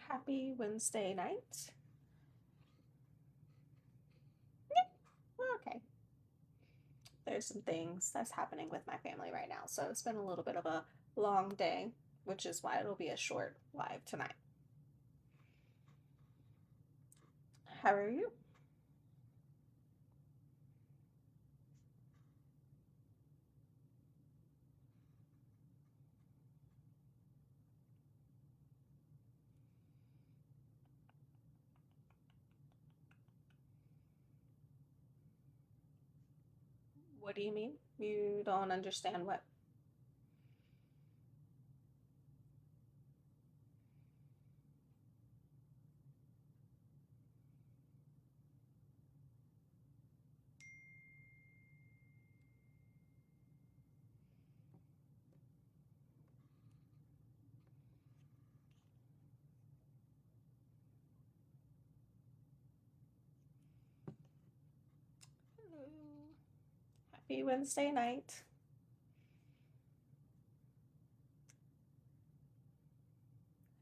Happy Wednesday night. Yeah, we're okay. There's some things that's happening with my family right now, so it's been a little bit of a long day, which is why it'll be a short live tonight. How are you? What do you mean? You don't understand what? Hello. Happy Wednesday night.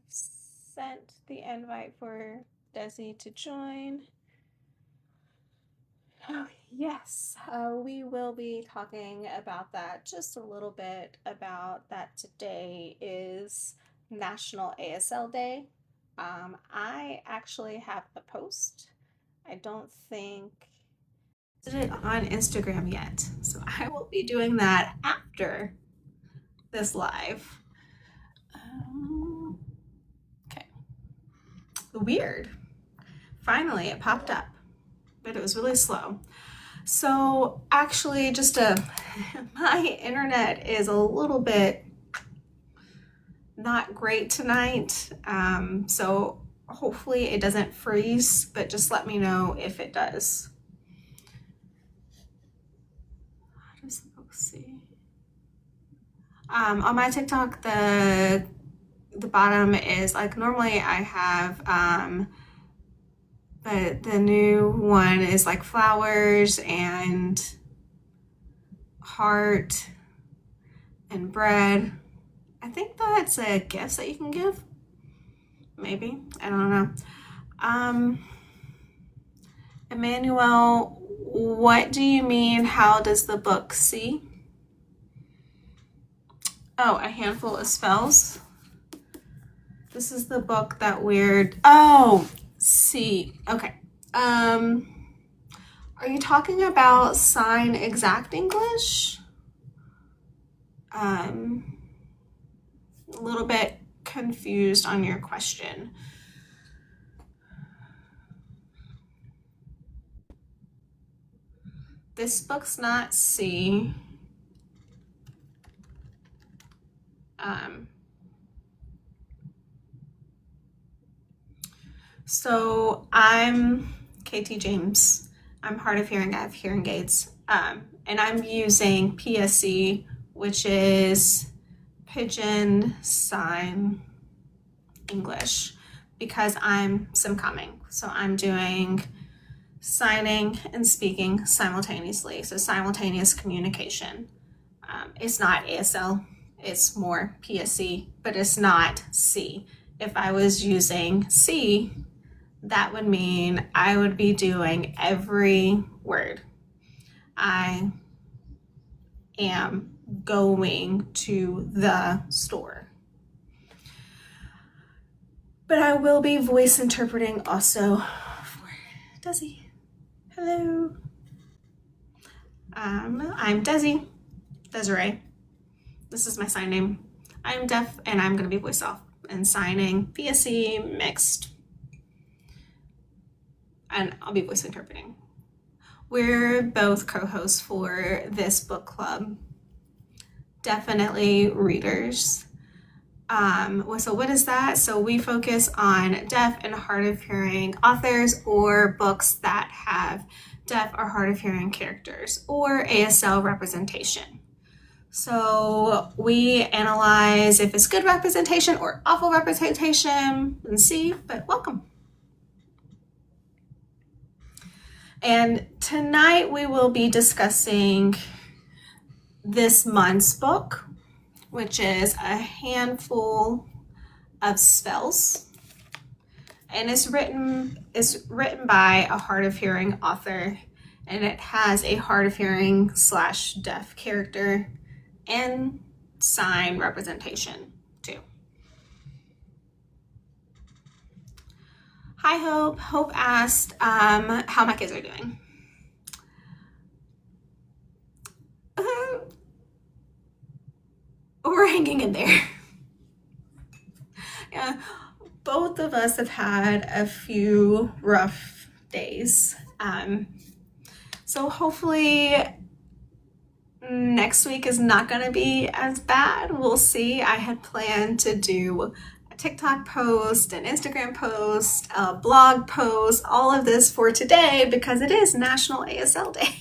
Sent the invite for Desi to join. Oh, yes, we will be talking about that just a little bit about that. Today is National ASL Day. I actually have a post. I don't think I did it on Instagram yet, so I will be doing that after this live. Okay. Weird. Finally, it popped up, but it was really slow. So actually, my internet is a little bit not great tonight. So hopefully it doesn't freeze, but just let me know if it does. How does folks see? On my TikTok, the bottom is like, normally I have, but the new one is like flowers and heart and bread. I think that's a gift that you can give. Maybe. I don't know. Emmanuel, what do you mean? How does the book see? Oh, a handful of spells. This is the book that weird. Oh, see. Okay. Are you talking about Sign Exact English? A little bit confused on your question. This book's not C. So I'm KT James. I'm hard of hearing. I have hearing aids. And I'm using PSC, which is Pigeon Sign English, because I'm Simcomming. So I'm doing signing and speaking simultaneously. So simultaneous communication. It's not ASL, it's more PSC, but it's not C. If I was using C, that would mean I would be doing every word. I am going to the store. But I will be voice interpreting also for Desi. Hello. I'm Desiree. This is my sign name. I'm deaf and I'm going to be voice off and signing PSC mixed. And I'll be voice interpreting. We're both co-hosts for this book club, Definitely Readers. So what is that? So we focus on deaf and hard of hearing authors, or books that have deaf or hard of hearing characters, or ASL representation. So we analyze if it's good representation or awful representation and see, but welcome. And tonight we will be discussing this month's book, which is a handful of spells. And it's written by a hard of hearing author, and it has a hard of hearing / deaf character and sign representation too. Hi Hope. Hope asked how my kids are doing. We're hanging in there. Yeah, both of us have had a few rough days. So hopefully next week is not going to be as bad. We'll see. I had planned to do a TikTok post, an Instagram post, a blog post, all of this for today because it is National ASL Day,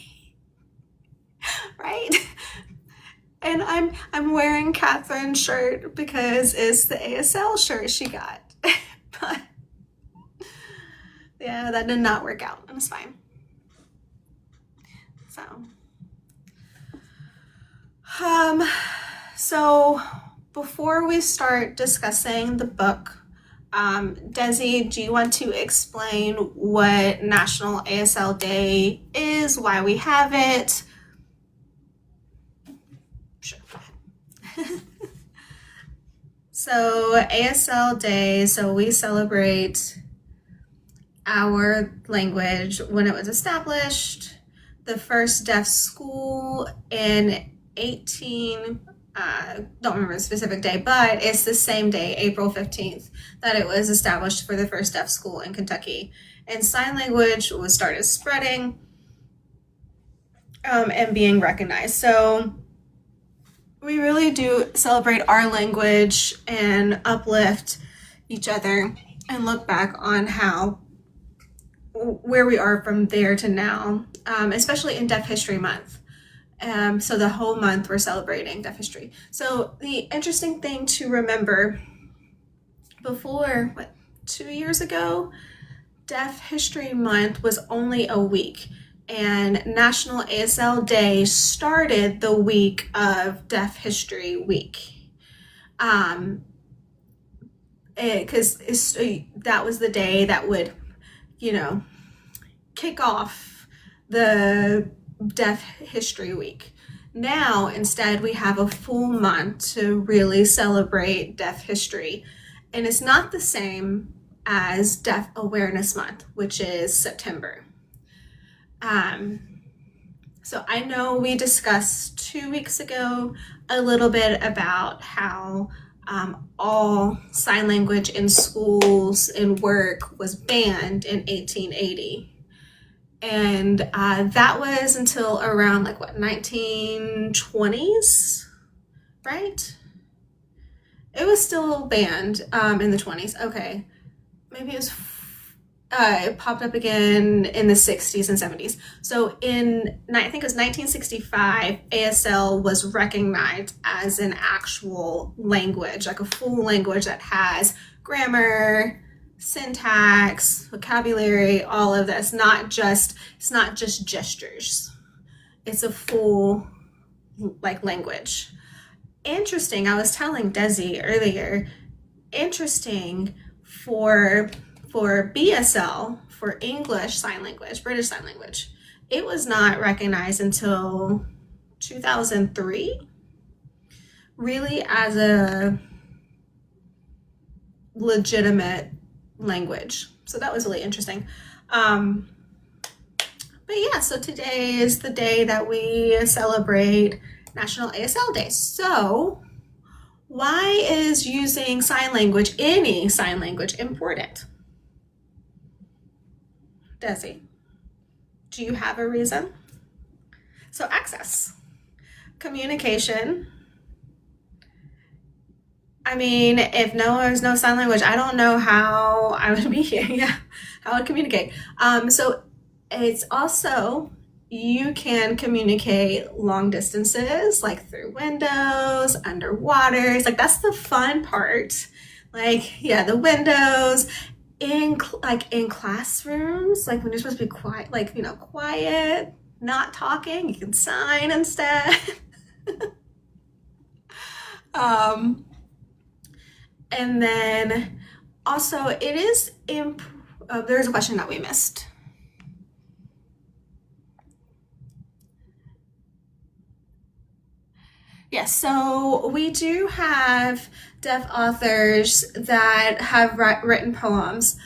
right? And I'm wearing Catherine's shirt because it's the ASL shirt she got. But yeah, that did not work out. It was fine. So before we start discussing the book, Desi, do you want to explain what National ASL Day is, why we have it? Sure, go ahead. So ASL Day, so we celebrate our language when it was established, the first deaf school in don't remember the specific day, but it's the same day, April 15th, that it was established for the first deaf school in Kentucky. And sign language was started spreading and being recognized. So we really do celebrate our language and uplift each other and look back on where we are from there to now, especially in Deaf History Month. So the whole month we're celebrating Deaf History. So the interesting thing to remember, before, 2 years ago, Deaf History Month was only a week, and National ASL Day started the week of Deaf History Week. Because that was the day that would, kick off the Deaf History Week. Now, instead, we have a full month to really celebrate deaf history. And it's not the same as Deaf Awareness Month, which is September. So I know we discussed 2 weeks ago a little bit about how all sign language in schools and work was banned in 1880. And that was until around 1920s, right? It was still banned in the 20s. Okay, maybe it was. It popped up again in the 60s and 70s. So I think it was 1965, ASL was recognized as an actual language, like a full language that has grammar, syntax, vocabulary, all of this. It's not just gestures. It's a full language. Interesting. I was telling Desi earlier, interesting for BSL, for English Sign Language, British Sign Language, it was not recognized until 2003, really as a legitimate language. So that was really interesting. But yeah, so today is the day that we celebrate National ASL Day. So why is using sign language, any sign language, important? Desi, do you have a reason? So access, communication. I mean, if there's no sign language, I don't know how I would be here. Yeah, how I would communicate. So it's also, you can communicate long distances, through windows, underwater. It's that's the fun part. The windows. In classrooms, when you're supposed to be quiet, quiet, not talking, you can sign instead. And then also it is, there's a question that we missed. Yes, so we do have deaf authors that have written poems.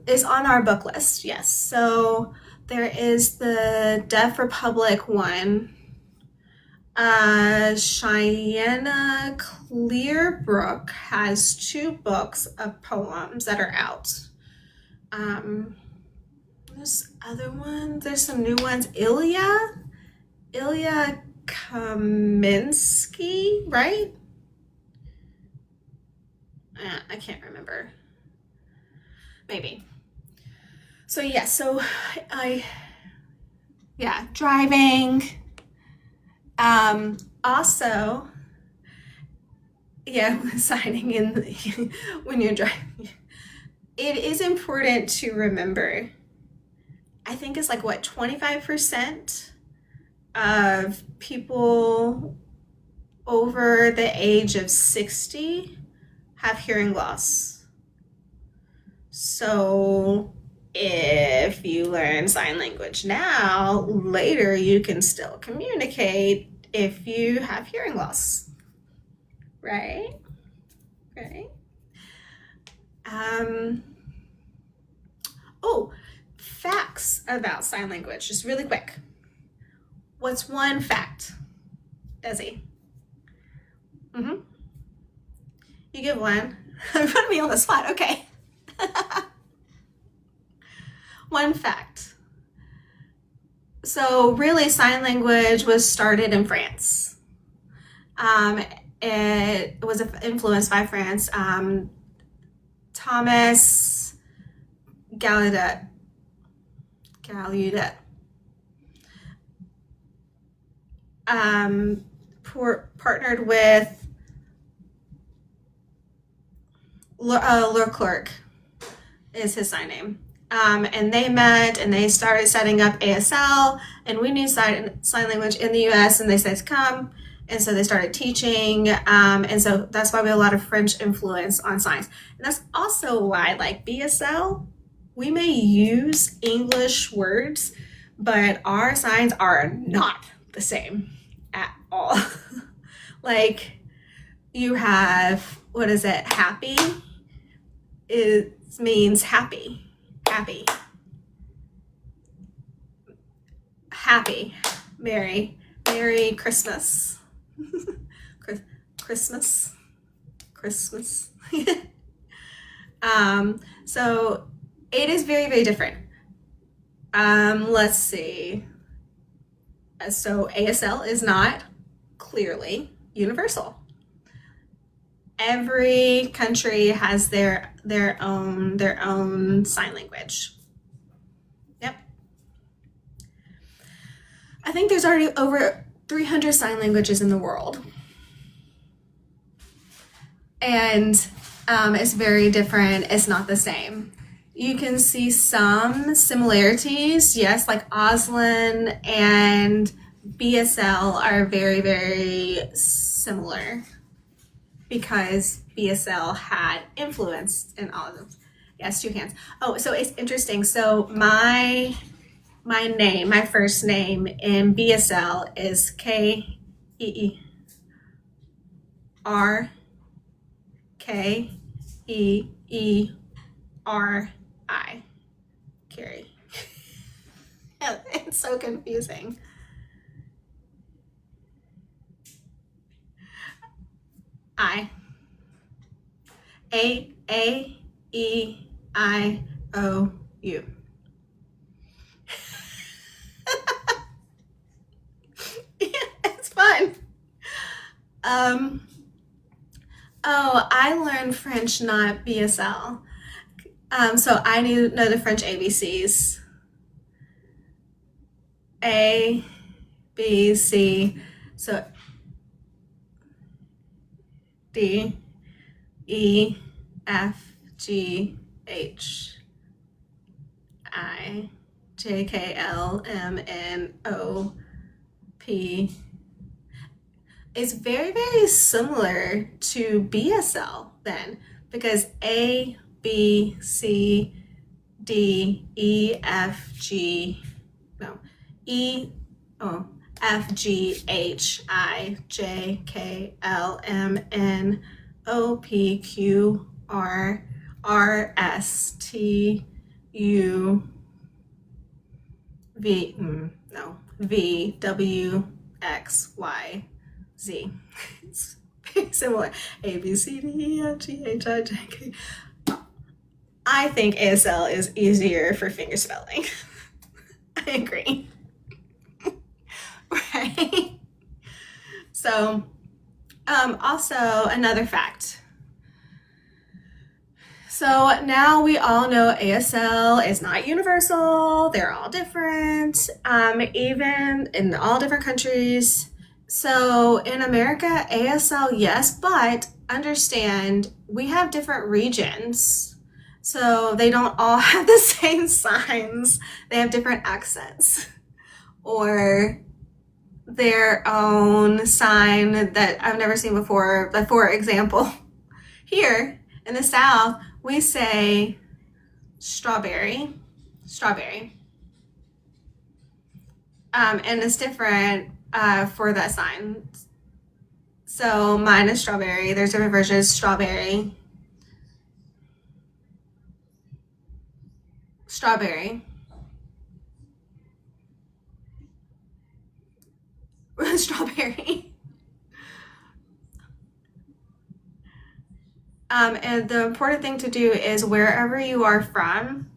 Is on our book list, yes. So there is the Deaf Republic one. Cheyenne Clearbrook has 2 books of poems that are out. There's other ones, there's some new ones. Ilya Kaminsky, right? I can't remember. Maybe. So yeah, driving. Also, yeah, signing in when you're driving. It is important to remember, I think it's like what, 25% of people over the age of 60 have hearing loss. So if you learn sign language now, later you can still communicate if you have hearing loss, right? Right. Oh, facts about sign language, just really quick. What's one fact, Desi? You give one. I'm putting me on the spot. Okay. One fact. So really, sign language was started in France. It was influenced by France. Thomas Gallaudet partnered with Leclerc is his sign name. And they met and they started setting up ASL, and we knew sign language in the US, and they said come, and so they started teaching, and so that's why we have a lot of French influence on signs. And that's also why, like BSL, we may use English words, but our signs are not the same at all. Like you have, what is it, happy? It means happy. Merry Christmas. Christmas. So it is very, very different. Let's see. So ASL is not clearly universal. Every country has their own sign language. Yep. I think there's already over 300 sign languages in the world. And it's very different. It's not the same. You can see some similarities. Yes, like Auslan and BSL are very, very similar because BSL had influence in all of them. Yes, 2 hands. Oh, so it's interesting. So my name, my first name in BSL is Keri. Keri. It's so confusing. A-E-I-O-U. It's fun. Oh, I learned French, not BSL. So I need to know the French ABCs. A, B, C. So D, E, F, G, H, I, J, K, L, M, N, O, P. is very, very similar to BSL then, because A, B, C, D, E, F, G, no, E, oh, F, G, H, I, J, K, L, M, N, O, P, Q, R, R, S, T, U, V, no, V, W, X, Y, Z. It's very similar. A, B, C, D, E, F, G, H, I, J, K. I think ASL is easier for finger spelling. I agree. Right? So, also another fact. So now we all know ASL is not universal. They're all different, even in all different countries. So in America, ASL, yes, but understand we have different regions. So they don't all have the same signs. They have different accents or their own sign that I've never seen before. But for example, here in the South, we say strawberry, strawberry. And it's different for that sign. So mine is strawberry. There's different versions, strawberry, strawberry, strawberry. And the important thing to do is wherever you are from,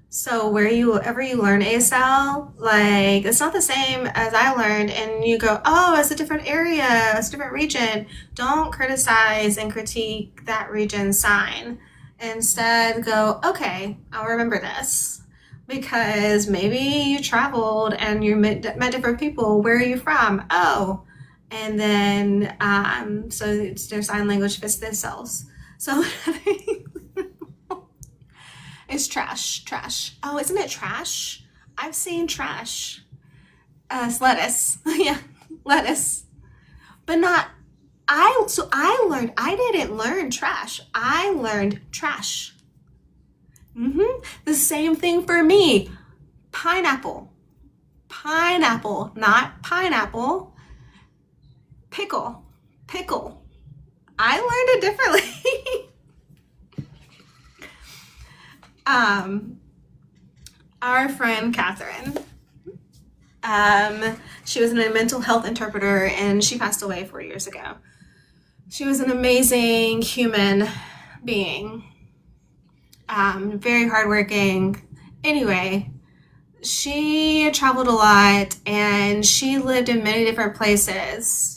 so wherever you learn ASL, like it's not the same as I learned, and you go, oh, it's a different area, it's a different region. Don't criticize and critique that region's sign. Instead, go, okay, I'll remember this. Because maybe you traveled and you met different people. Where are you from? Oh, and then so their sign language fits themselves. So it's trash, trash. Oh, isn't it trash? I've seen trash. It's lettuce. Yeah, lettuce. But not, I didn't learn trash. I learned trash. The same thing for me. Pineapple. Pineapple, not pineapple. Pickle. Pickle. I learned it differently. Our friend Catherine, she was a mental health interpreter and she passed away 4 years ago. She was an amazing human being, very hardworking. Anyway, she traveled a lot and she lived in many different places.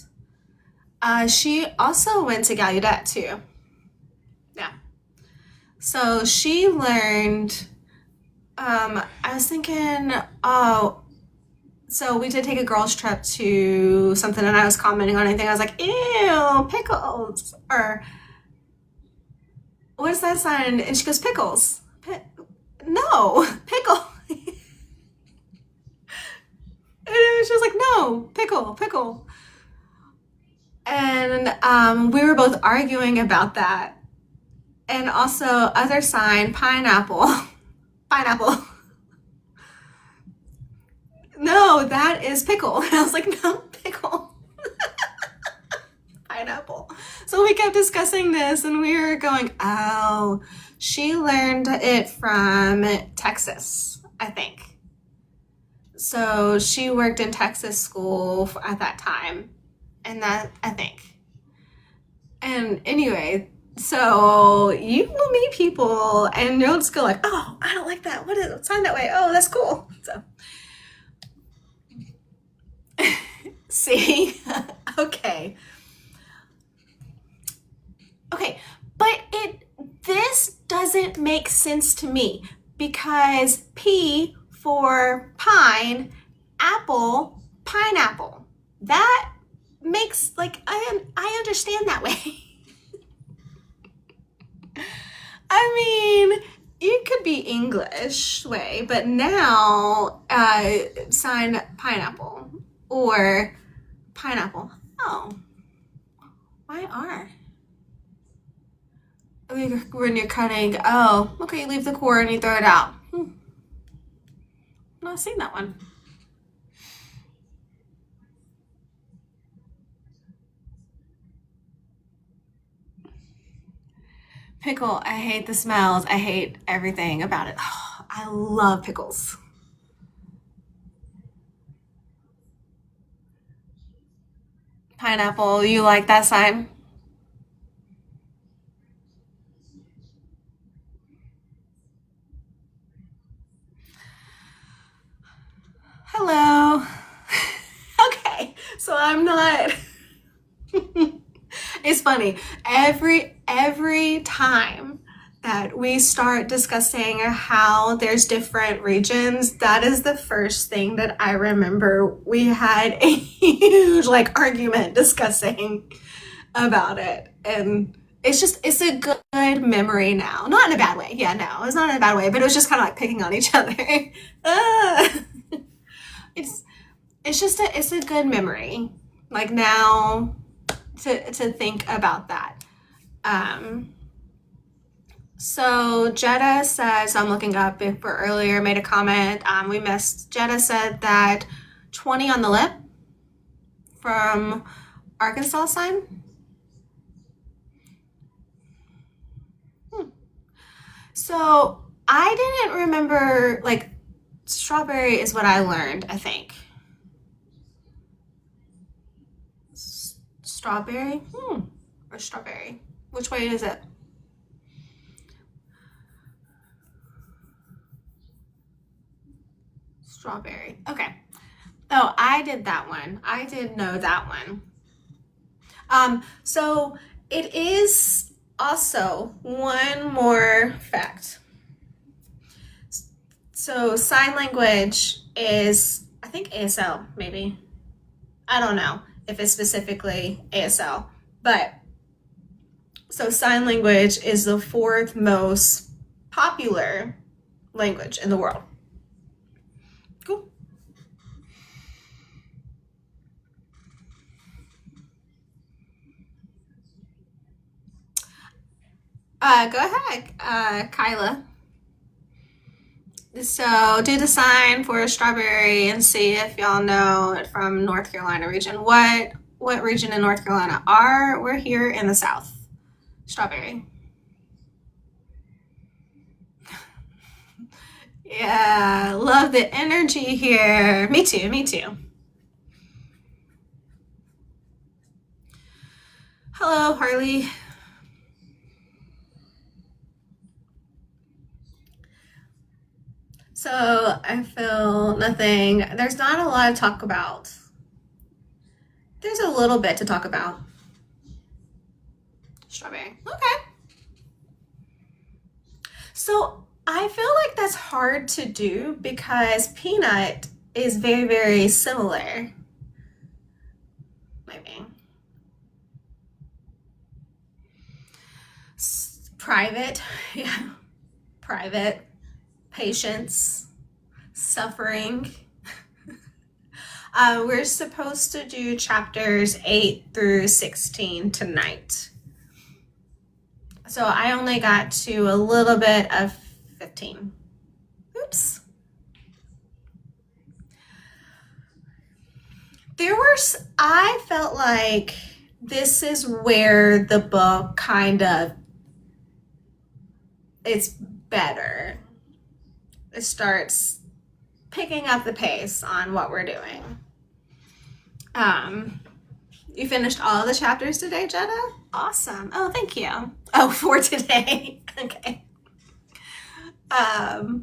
She also went to Gallaudet too. Yeah. So she learned, I was thinking, oh, so we did take a girls trip to something and I was commenting on anything. I was like, ew, pickles. Or what is that sign? And she goes, pickles. No, pickle. And she was like, no, pickle, pickle. And we were both arguing about that. And also other sign, pineapple. Pineapple. No, that is pickle. And I was like, no, pickle. Pineapple. So we kept discussing this and we were going, oh, she learned it from Texas, I think. So she worked in Texas school at that time. And that, I think. And anyway, so you will meet people and you'll just go like, oh, I don't like that. What is it? Sign that way. Oh, that's cool. So, see? Okay. Okay, but this doesn't make sense to me because P for pine, apple, pineapple. That makes, like, I understand that way. I mean, it could be English way, but now sign pineapple or pineapple. Oh, Why R? When you're cutting, oh, okay, you leave the core and you throw it out. I'm not seeing that one. Pickle, I hate the smells. I hate everything about it. Oh, I love pickles. Pineapple, you like that sign? Hello. Okay, so I'm not. It's funny. Every time that we start discussing how there's different regions, that is the first thing that I remember. We had a huge like argument discussing about it, and it's a good memory now. Not in a bad way. Yeah, no, it's not in a bad way, but it was just kind of like picking on each other. uh, it's it's a good memory. Like now to think about that. Um, so Jetta says, I'm looking up if for earlier made a comment. We missed. Jetta said that 20 on the lip from Arkansas sign. So I didn't remember, like, strawberry is what I learned, I think. Strawberry? Or strawberry? Which way is it? Strawberry. Okay. Oh, I did that one. I did know that one. So it is also one more fact. So sign language is, I think ASL, maybe. I don't know if it's specifically ASL, but so sign language is the fourth most popular language in the world. Cool. Go ahead, Kyla. So do the sign for strawberry and see if y'all know it from North Carolina region. What region in North Carolina are? We're here in the South. Strawberry. Yeah, love the energy here. Me too, me too. Hello, Harley. So I feel nothing. There's not a lot to talk about. There's a little bit to talk about. Strawberry. Okay. So I feel like that's hard to do because peanut is very, very similar. Maybe. Private. Yeah. Private. Patience. Suffering. We're supposed to do chapters 8 through 16 tonight. So I only got to a little bit of 15. Oops. I felt like this is where the book kind of, it's better. It starts picking up the pace on what we're doing. You finished all the chapters today, Jetta? Awesome. Oh, thank you. Oh, for today. Okay. But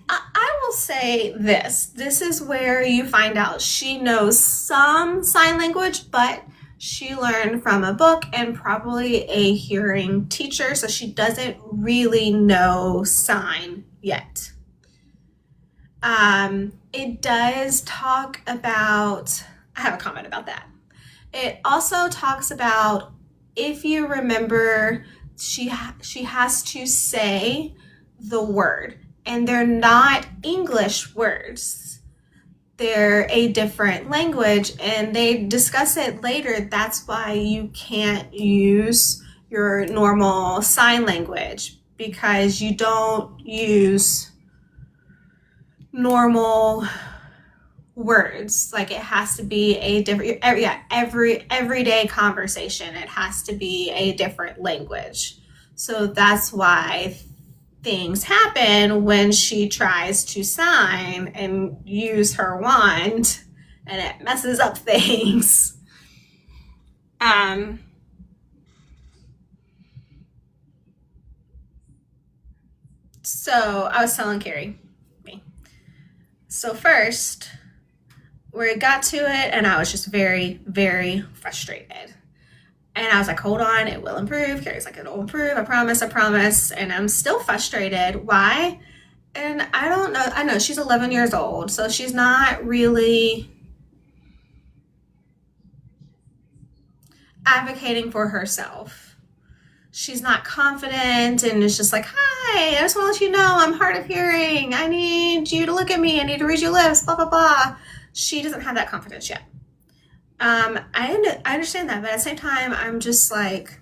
I will say this. This is where you find out she knows some sign language, but she learned from a book and probably a hearing teacher, so she doesn't really know sign yet. It does talk about, I have a comment about that. It also talks about, if you remember, she has to say the word, and they're not English words. they're a different language, and they discuss it later. That's why you can't use your normal sign language, because you don't use normal words. Like, it has to be a different, everyday conversation. It has to be a different language. So that's why things happen when she tries to sign and use her wand, and it messes up things. So I was telling Keri, so first we got to it, and I was just very, very frustrated. And I was like, hold on, it will improve. Keri's like, it'll improve, I promise, I promise. And I'm still frustrated. Why? And I don't know. I know she's 11 years old, so she's not really advocating for herself. She's not confident, and it's just like, hi, I just want to let you know I'm hard of hearing. I need you to look at me. I need to read your lips, blah, blah, blah. She doesn't have that confidence yet. I understand that, but at the same time, I'm just like,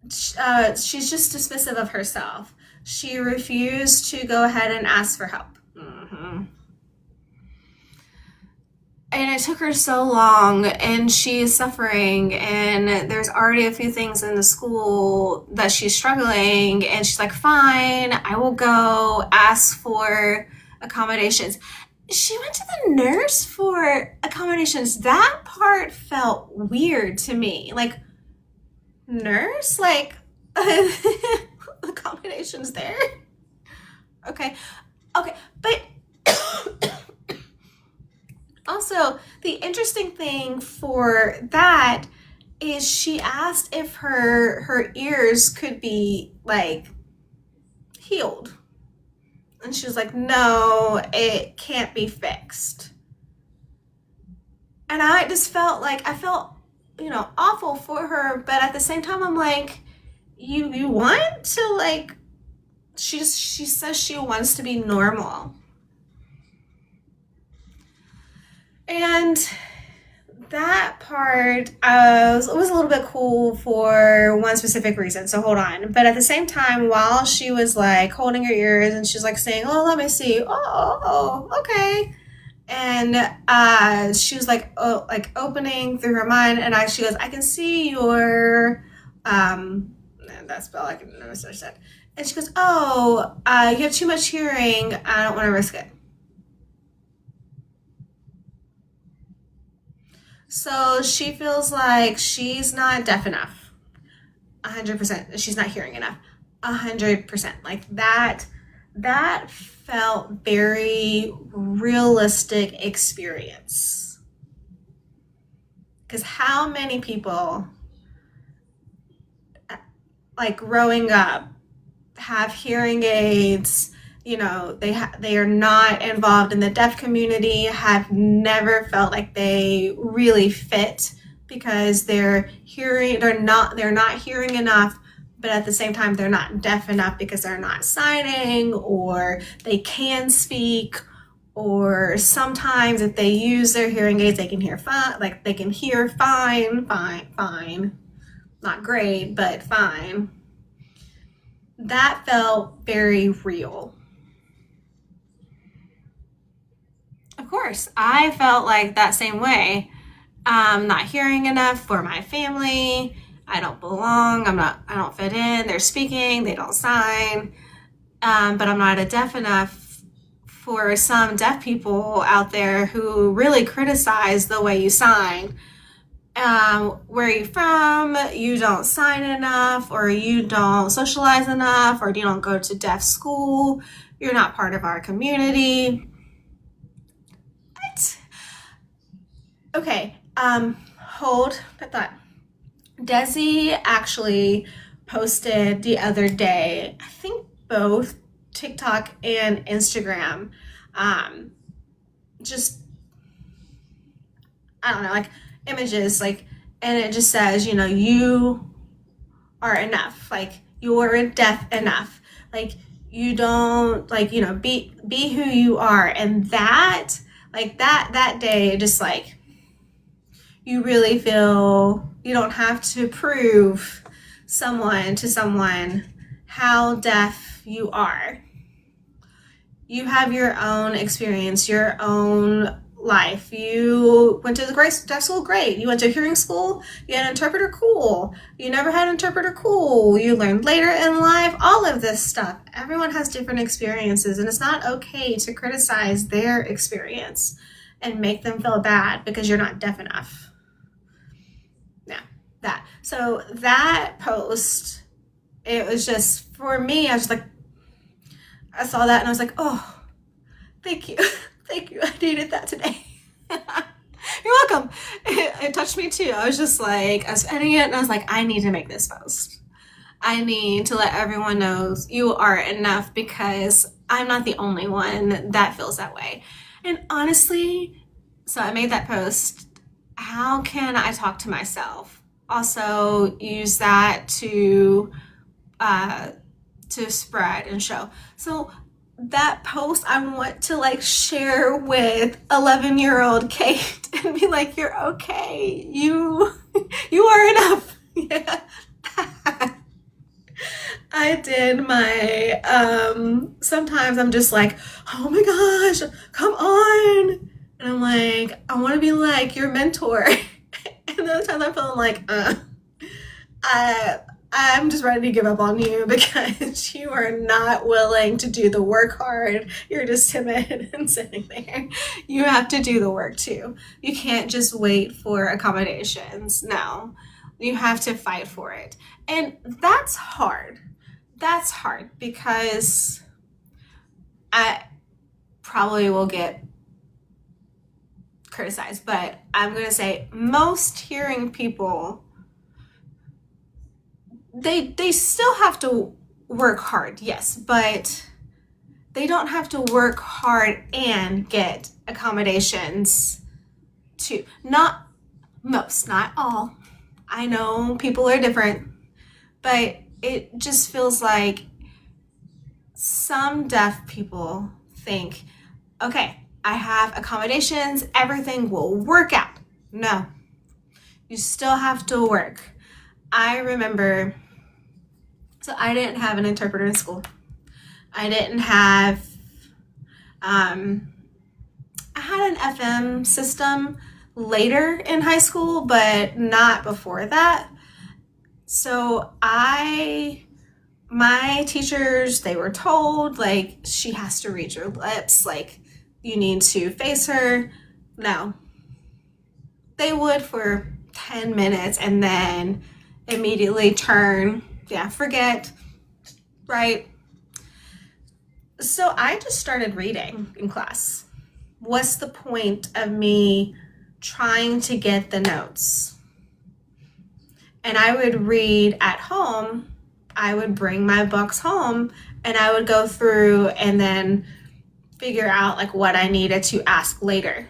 she's just dismissive of herself. She refused to go ahead and ask for help. And it took her so long, and she's suffering, and there's already a few things in the school that she's struggling, and she's like, fine, I will go ask for accommodations. She went to the nurse for accommodations. That part felt weird to me. Like, nurse? Like, accommodations there? Okay, but also, the interesting thing for that is she asked if her ears could be, like, healed. And she was like, no, it can't be fixed. And I just felt like, I felt, awful for her, but at the same time, I'm like, you want to, like, she says she wants to be normal. And that part was a little bit cool for one specific reason. So hold on. But at the same time, while she was like holding her ears and she's like saying, oh, let me see. Oh, okay. And she was like, oh, like opening through her mind. And she goes, I can see your, that spell I can never understand. And she goes, oh, you have too much hearing. I don't want to risk it. So she feels like she's not deaf enough. 100%. She's not hearing enough. 100%. Like that felt very realistic experience. Because how many people, like growing up, have hearing aids, they are not involved in the deaf community, have never felt like they really fit because they're not hearing enough, but at the same time they're not deaf enough because they're not signing, or they can speak, or sometimes if they use their hearing aids they can hear fine, like they can hear fine, not great, but fine. That felt very real. Of course, I felt like that same way. Not hearing enough for my family. I don't belong. I don't fit in. They're speaking. They don't sign. But I'm not deaf enough for some deaf people out there who really criticize the way you sign. Where are you from? You don't sign enough, or you don't socialize enough, or you don't go to deaf school. You're not part of our community. Okay, hold that thought. Desi actually posted the other day, I think both TikTok and Instagram, just, I don't know, like images, like, and it just says, you are enough, like, you're deaf enough, like, You don't like, be who you are. And that, like that day, just like, you really feel you don't have to prove to someone how deaf you are. You have your own experience, your own life. You went to the deaf school, great. You went to hearing school, you had an interpreter, cool. You never had an interpreter, cool. You learned later in life, all of this stuff. Everyone has different experiences, and it's not okay to criticize their experience and make them feel bad because you're not deaf enough. Yeah, that. So that post, it was just, for me, I was like, I saw that and I was like, oh, thank you. Thank you. I needed that today. You're welcome. It touched me too. I was just like, I was editing it and I was like, I need to make this post. I need to let everyone know you are enough, because I'm not the only one that feels that way. And honestly, so I made that post. How can I talk to myself? Also use that to spread and show. So that post, I want to like share with 11-year-old Kate and be like, you're okay. You are enough. Yeah. I did my, sometimes I'm just like, oh my gosh, come on. And I'm like, I want to be like your mentor. And the other times I'm feeling like, I'm just ready to give up on you because you are not willing to do the work hard. You're just timid and sitting there. You have to do the work too. You can't just wait for accommodations. No, you have to fight for it. And that's hard. That's hard because I probably will get criticized, but I'm going to say most hearing people, they still have to work hard, yes, but they don't have to work hard and get accommodations too. Not most, not all. I know people are different, but it just feels like some deaf people think, okay, I have accommodations, everything will work out. No, you still have to work. I remember, so I didn't have an interpreter in school. I didn't have, I had an FM system later in high school, but not before that. So my teachers, they were told, like, she has to read your lips, like, you need to face her. No. They would for 10 minutes and then immediately turn, forget, right? So I just started reading in class. What's the point of me trying to get the notes? And I would read at home. I would bring my books home and I would go through and then figure out like what I needed to ask later.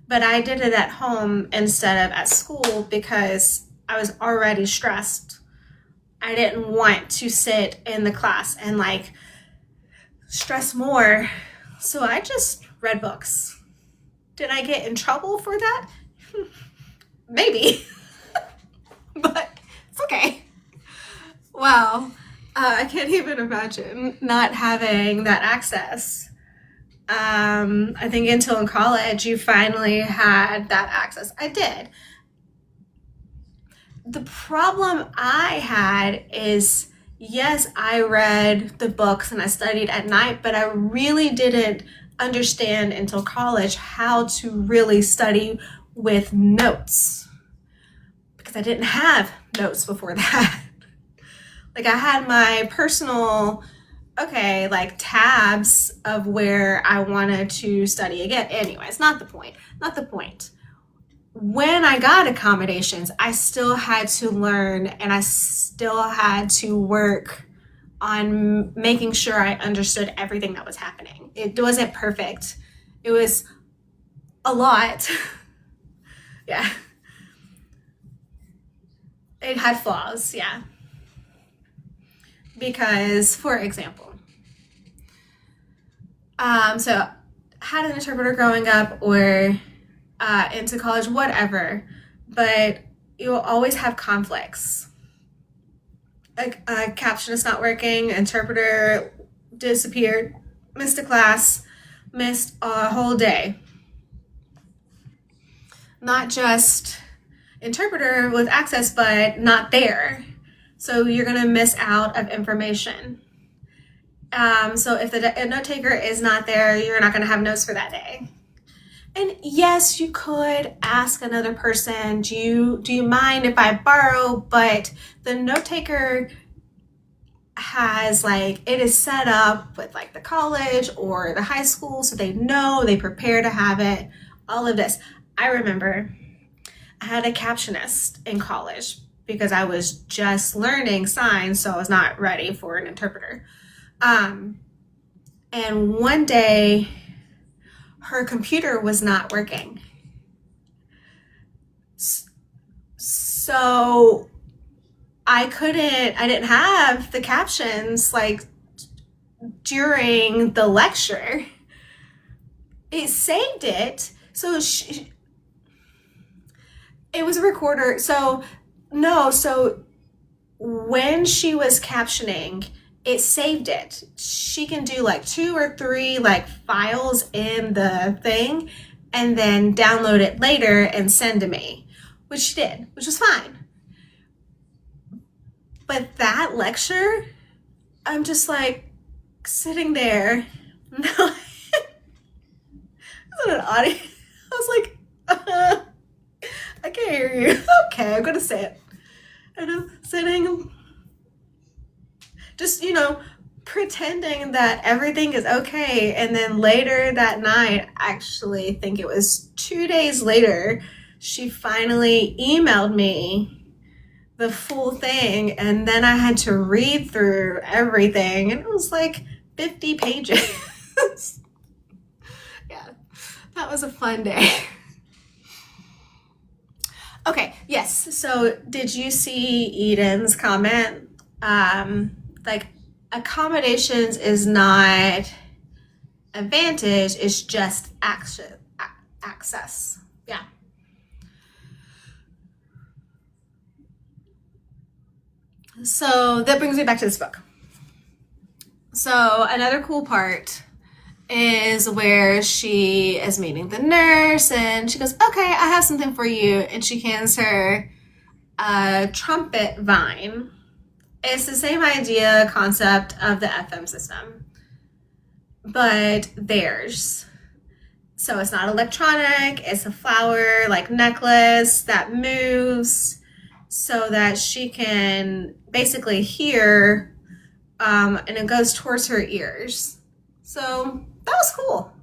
But I did it at home instead of at school because I was already stressed. I didn't want to sit in the class and like stress more. So I just read books. Did I get in trouble for that? Maybe. But it's okay. Wow. I can't even imagine not having that access. I think until in college, you finally had that access. I did. The problem I had is, yes, I read the books and I studied at night, but I really didn't understand until college how to really study with notes because I didn't have notes before that. Like I had my personal, like tabs of where I wanted to study again. Anyways, not the point. When I got accommodations, I still had to learn and I still had to work on making sure I understood everything that was happening. It wasn't perfect. It was a lot. Yeah. It had flaws, yeah. Because, for example, So had an interpreter growing up or into college, whatever, but you'll always have conflicts. A captionist not working, interpreter disappeared, missed a class, missed a whole day. Not just interpreter with access, but not there. So you're gonna miss out of information. So if the note taker is not there, you're not gonna have notes for that day. And yes, you could ask another person, do you mind if I borrow? But the note taker has it is set up with the college or the high school, so they know, they prepare to have it, all of this. I remember I had a captionist in college because I was just learning signs, so I was not ready for an interpreter. And one day her computer was not working. So I didn't have the captions during the lecture. It saved it. So it was a recorder. So when she was captioning, it saved it. She can do 2 or 3 files in the thing and then download it later and send to me, which she did, which was fine. But that lecture, I'm just sitting there. No, I was in an audience. I was I can't hear you. Okay, I'm gonna say it. And I'm sitting, just, pretending that everything is okay. And then later that night, actually, I think it was 2 days later, she finally emailed me the full thing. And then I had to read through everything. And it was 50 pages. Yeah, that was a fun day. Okay, yes. So did you see Eden's comment? Accommodations is not advantage, it's just access. Yeah. So that brings me back to this book. So another cool part is where she is meeting the nurse and she goes, okay, I have something for you. And she hands her a trumpet vine. It's the same idea, concept of the FM system, but theirs. So it's not electronic, it's a flower necklace that moves so that she can basically hear, and it goes towards her ears. So that was cool.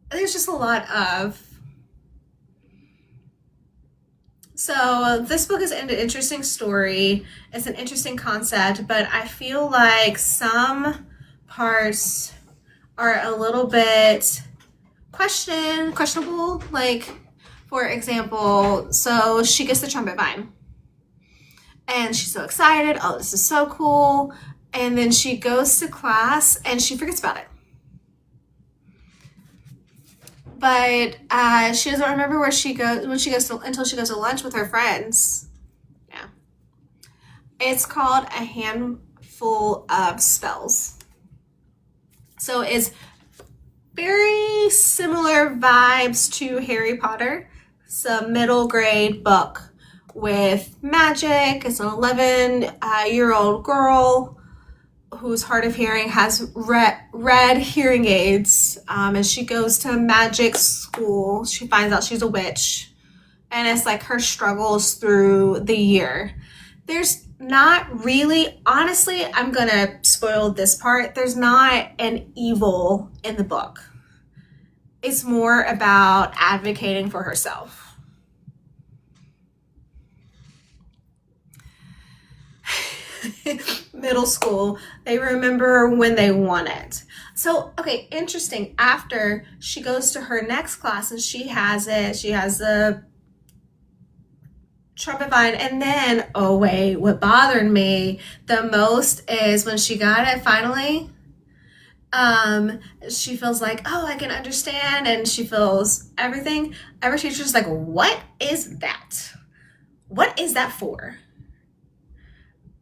There's just a lot of. So this book is an interesting story. It's an interesting concept, but I feel like some parts are a little bit questionable. For example, so she gets the trumpet vine and she's so excited. Oh, this is so cool. And then she goes to class and she forgets about it. But she doesn't remember where she goes until she goes to lunch with her friends. Yeah. It's called A Handful of Spells. So it's very similar vibes to Harry Potter. It's a middle grade book with magic. It's an 11-year-old girl who's hard of hearing, has red hearing aids, and she goes to magic school. She finds out she's a witch, and it's her struggles through the year. There's not really, honestly, I'm gonna spoil this part, there's not an evil in the book. It's more about advocating for herself. Middle school, they remember when they won it. So, okay, interesting. After she goes to her next class and she has the Trumpifying. And then, oh wait, what bothered me the most is when she got it finally. She feels like, oh, I can understand, and she feels everything. Every teacher's like, what is that? What is that for?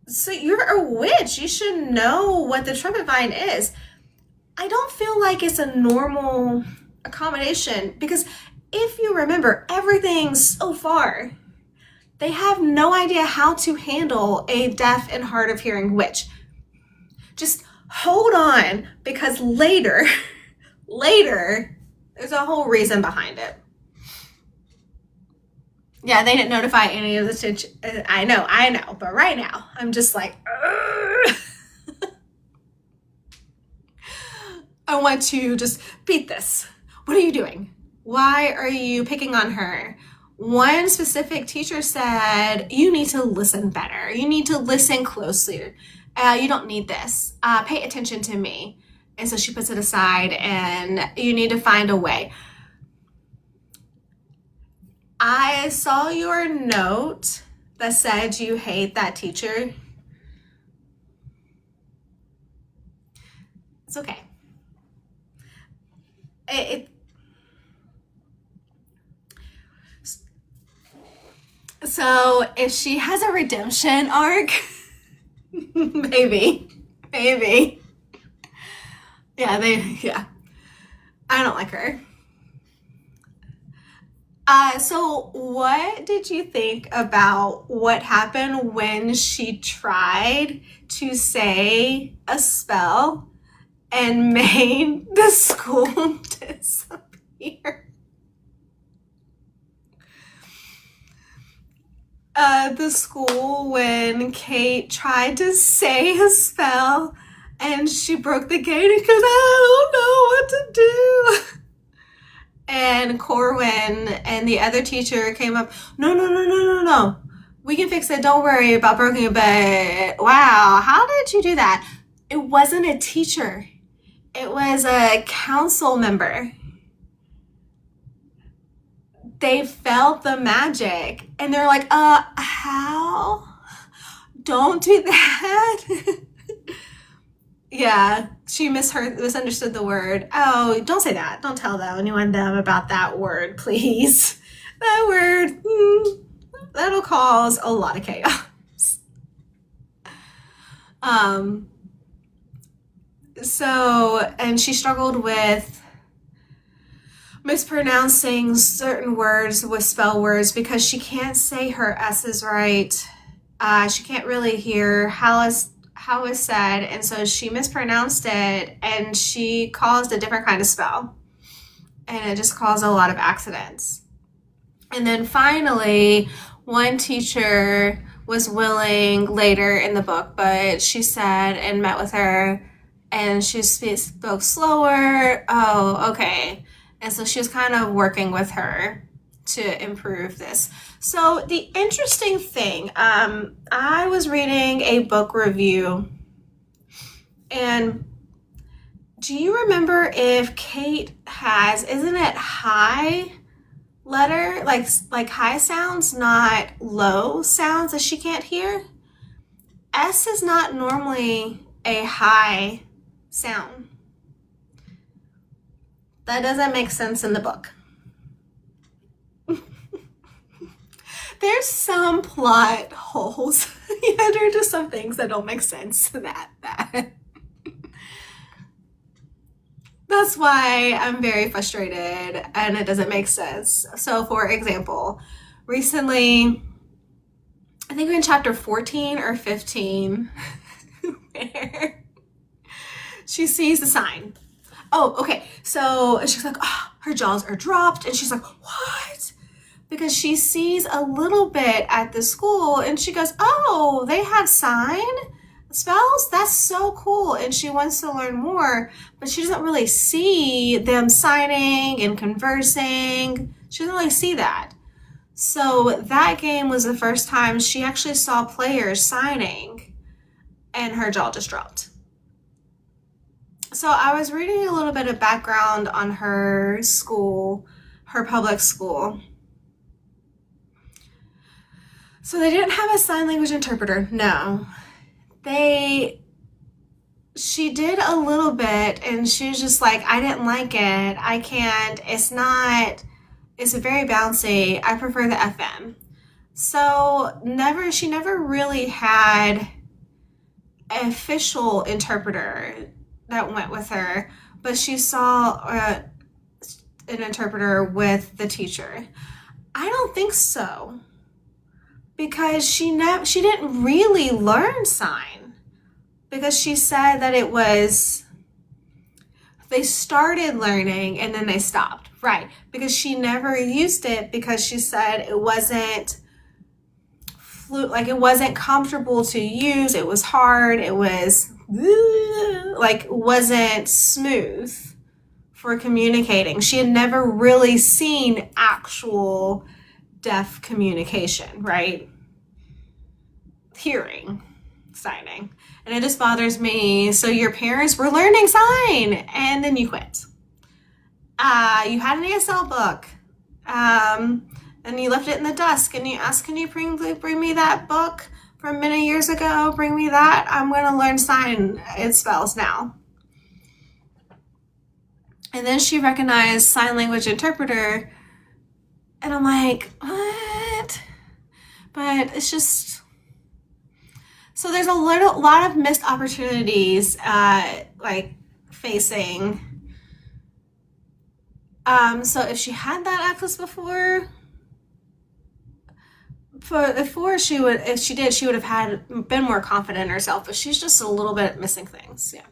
So you're a witch. You should know what the trumpet vine is. I don't feel like it's a normal accommodation because if you remember everything so far, they have no idea how to handle a deaf and hard of hearing witch. Just hold on, because later, there's a whole reason behind it. Yeah, they didn't notify any of the teachers. I know, but right now, I'm just like, I want to just beat this. What are you doing? Why are you picking on her? One specific teacher said, you need to listen better. You need to listen closely. You don't need this. Pay attention to me. And so she puts it aside, and you need to find a way. I saw your note that said you hate that teacher. It's okay. So if she has a redemption arc, maybe. Yeah. I don't like her. So what did you think about what happened when she tried to say a spell and made the school disappear? The school, when Kate tried to say a spell and she broke the gate and goes, I don't know what to do. And Corwin and the other teacher came up, no. We can fix it. Don't worry about broken a bed. Wow, how did you do that? It wasn't a teacher. It was a council member. They felt the magic and they're like, how? Don't do that. Yeah, she misunderstood the word. Oh, don't say that. Don't tell anyone about that word, please. That word, that'll cause a lot of chaos. And she struggled with mispronouncing certain words with spell words because she can't say her S's right. She can't really hear how it's said, and so she mispronounced it and she caused a different kind of spell, and it just caused a lot of accidents. And then finally, one teacher was willing later in the book, but she said and met with her and she spoke slower. Oh, okay. And so she was kind of working with her to improve this. So the interesting thing, I was reading a book review, and do you remember if Kate isn't it high letter, like high sounds, not low sounds that she can't hear? S is not normally a high sound. That doesn't make sense in the book. There's some plot holes. Yeah, there are just some things that don't make sense that bad. That's why I'm very frustrated and it doesn't make sense. So for example, recently, I think we're in chapter 14 or 15, where she sees the sign. Oh, okay. So she's like, oh, her jaws are dropped. And she's like, what? Because she sees a little bit at the school and she goes, oh, they have sign spells? That's so cool. And she wants to learn more, but she doesn't really see them signing and conversing. She doesn't really see that. So that game was the first time she actually saw players signing, and her jaw just dropped. So I was reading a little bit of background on her school, her public school. So they didn't have a sign language interpreter. No. She did a little bit, and she was just like, I didn't like it. I can't. It's very bouncy. I prefer the FM. So she never really had an official interpreter that went with her, but she saw an interpreter with the teacher. I don't think so, because she didn't really learn sign, because she said that they started learning and then they stopped, right? Because she never used it, because she said it wasn't comfortable to use. It was hard. It was wasn't smooth for communicating. She had never really seen actual deaf communication, right? Hearing, signing. And it just bothers me. So your parents were learning sign and then you quit. You had an ASL book. And you left it in the desk and you asked, can you bring me that book from many years ago? Bring me that. I'm going to learn sign and spells now. And then she recognized sign language interpreter. And I'm like, what? But it's just, so there's a lot of missed opportunities, facing. So if she had that access before she would have been more confident in herself, but she's just a little bit missing things. Yeah.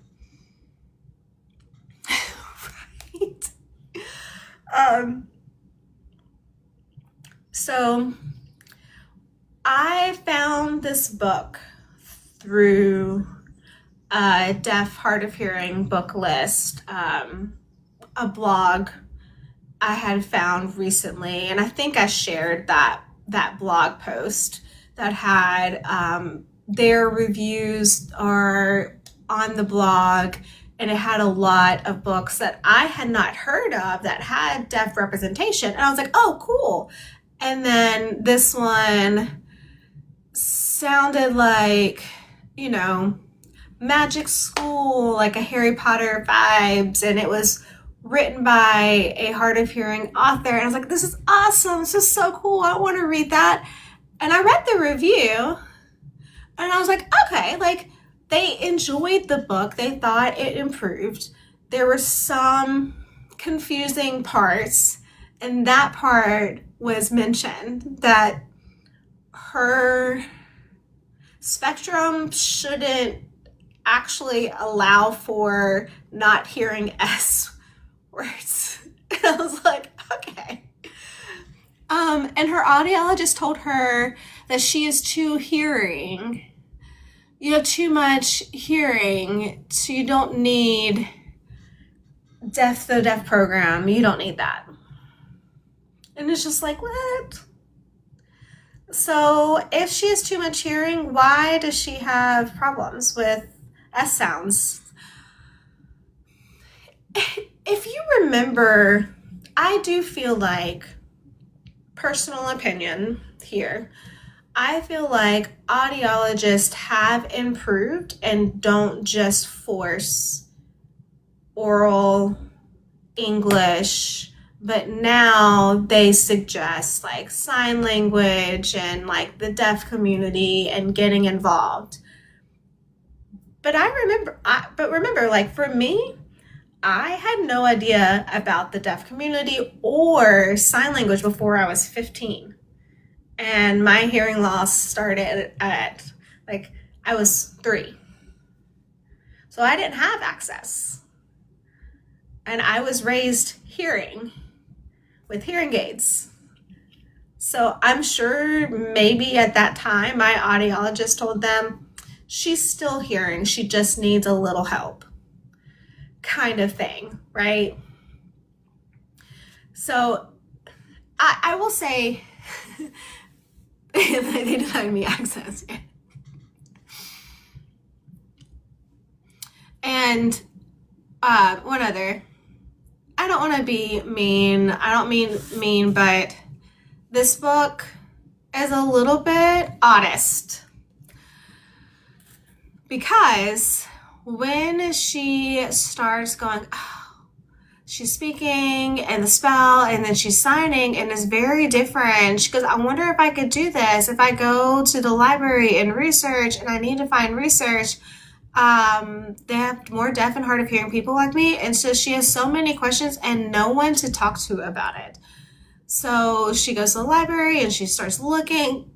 Right. So I found this book through a deaf hard of hearing book list, a blog I had found recently, and I think I shared that blog post that had their reviews are on the blog, and it had a lot of books that I had not heard of that had deaf representation. And I was like, oh, cool. And then this one sounded like, magic school, like a Harry Potter vibes, and it was written by a hard of hearing author. And I was like, this is awesome. This is so cool. I want to read that. And I read the review and I was like, okay, they enjoyed the book. They thought it improved. There were some confusing parts, and that part was mentioned, that her spectrum shouldn't actually allow for not hearing S words. And I was like, okay. And her audiologist told her that she is too hearing. You have too much hearing, so you don't need the deaf program. You don't need that. And it's just like, what? So if she has too much hearing, why does she have problems with S sounds? If you remember, I do feel like, personal opinion here, I feel like audiologists have improved and don't just force oral English, but now they suggest sign language and the deaf community and getting involved. But remember, for me, I had no idea about the deaf community or sign language before I was 15. And my hearing loss started at, I was 3. So I didn't have access. And I was raised hearing with hearing aids. So I'm sure maybe at that time, my audiologist told them, she's still hearing, she just needs a little help, kind of thing, right? So I will say, they denied me access. And one other, I don't want to be mean. I don't mean mean, but this book is a little bit oddest, because when she starts going, she's speaking and the spell, and then she's signing, and it's very different. She goes, I wonder if I could do this if I go to the library and research, and I need to find research. They have more deaf and hard of hearing people like me, and so she has so many questions and no one to talk to about it. So she goes to the library and she starts looking,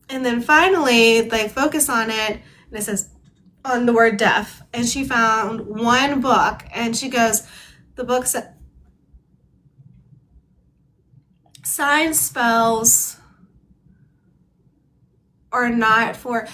and then finally they focus on it, and it says on the word deaf, and she found one book, and she goes, the book said sign spells are not for,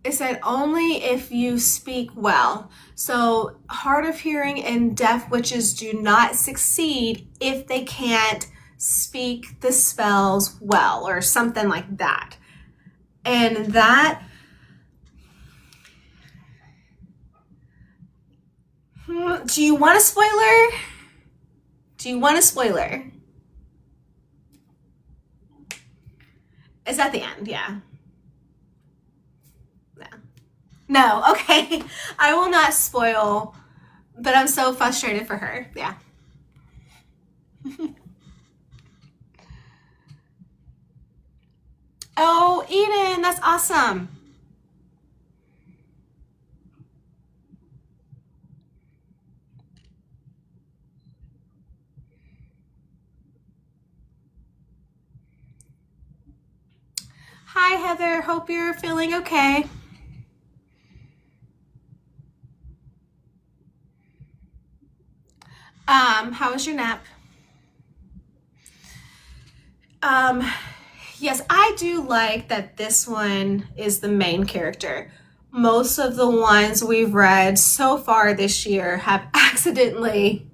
it said only if you speak well. So hard of hearing and deaf witches do not succeed if they can't speak the spells well, or something like that. And that, do you want a spoiler? Do you want a spoiler? It's at the end, yeah. No, okay. I will not spoil, but I'm so frustrated for her. Yeah. Oh, Eden, that's awesome. Hi, Heather. Hope you're feeling okay. How was your nap? Yes, I do like that this one is the main character. Most of the ones we've read so far this year have accidentally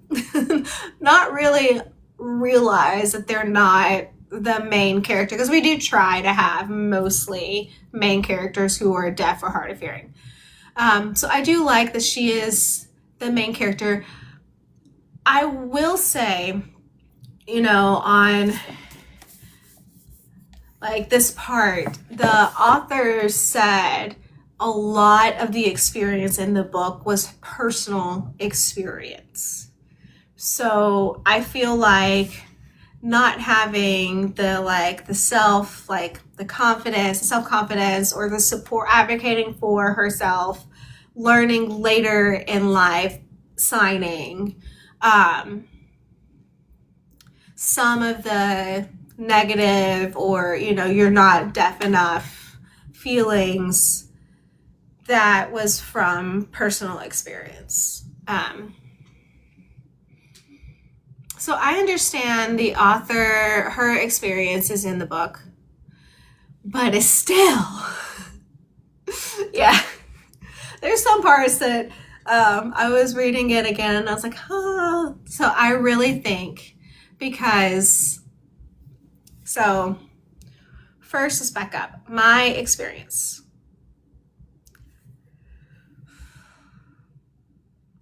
not really realized that they're not the main character, because we do try to have mostly main characters who are deaf or hard of hearing. So I do like that she is the main character. I will say, on like this part, the author said a lot of the experience in the book was personal experience. So I feel like not having the self-confidence or the support, advocating for herself, learning later in life, signing, some of the negative or, you're not deaf enough feelings, that was from personal experience. So I understand the author, her experience is in the book, but it's still, yeah. There's some parts that I was reading it again and I was like, oh. So I really think, first, let's back up. My experience.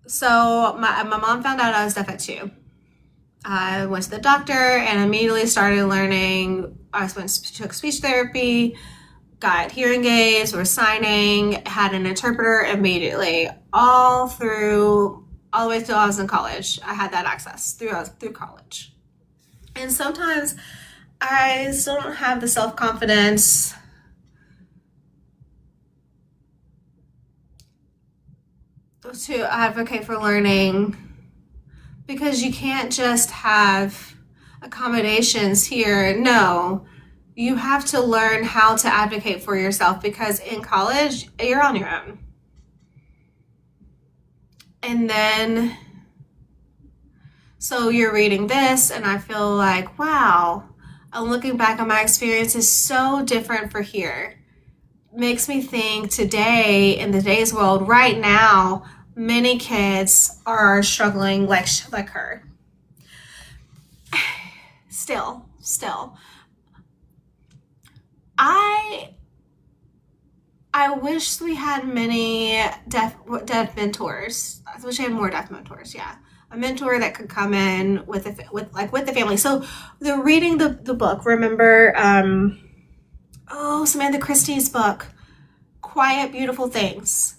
So my mom found out I was deaf at 2. I went to the doctor and immediately started learning. I took speech therapy, got hearing aids, was signing, had an interpreter immediately, all the way till I was in college. I had that access through college. And sometimes I still don't have the self-confidence to advocate for learning, because you can't just have accommodations here. No, you have to learn how to advocate for yourself, because in college, you're on your own. And then, so you're reading this, and I feel like, wow, I'm looking back on my experience is so different for here. Makes me think today, in today's world, right now, many kids are struggling like her. Still. I wish we had many deaf mentors. I wish I had more deaf mentors. Yeah, a mentor that could come in with the family. So reading the book. Remember, Samantha Christie's book, Quiet Beautiful Things.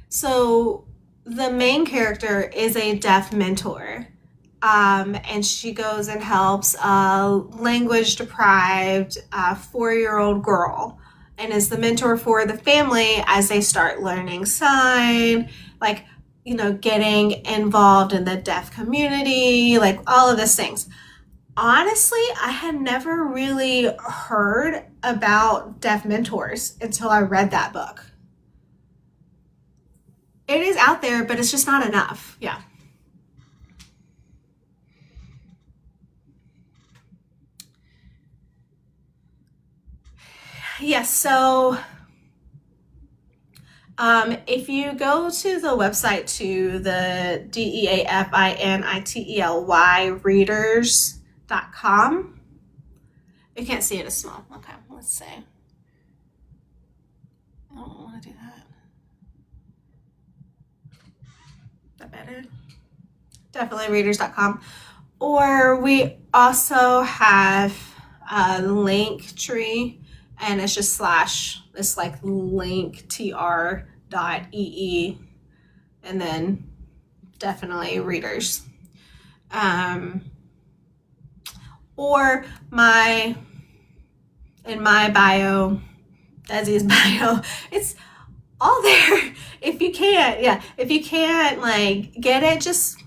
So the main character is a deaf mentor. And she goes and helps a language deprived 4-year-old girl and is the mentor for the family as they start learning sign, like, you know, getting involved in the deaf community, like all of these things. Honestly, I had never really heard about deaf mentors until I read that book. It is out there, but it's just not enough. Yeah. Yes, so if you go to the website to the DEAFinitely readers.com, you can't see it as small. Okay, let's see. I don't want to do that. Is that better? Definitely readers.com. Or we also have a link tree, and it's just slash, it's like linktr.ee, and then definitely readers. Or in my bio, Desi's bio, it's all there. If you can't like get it, just,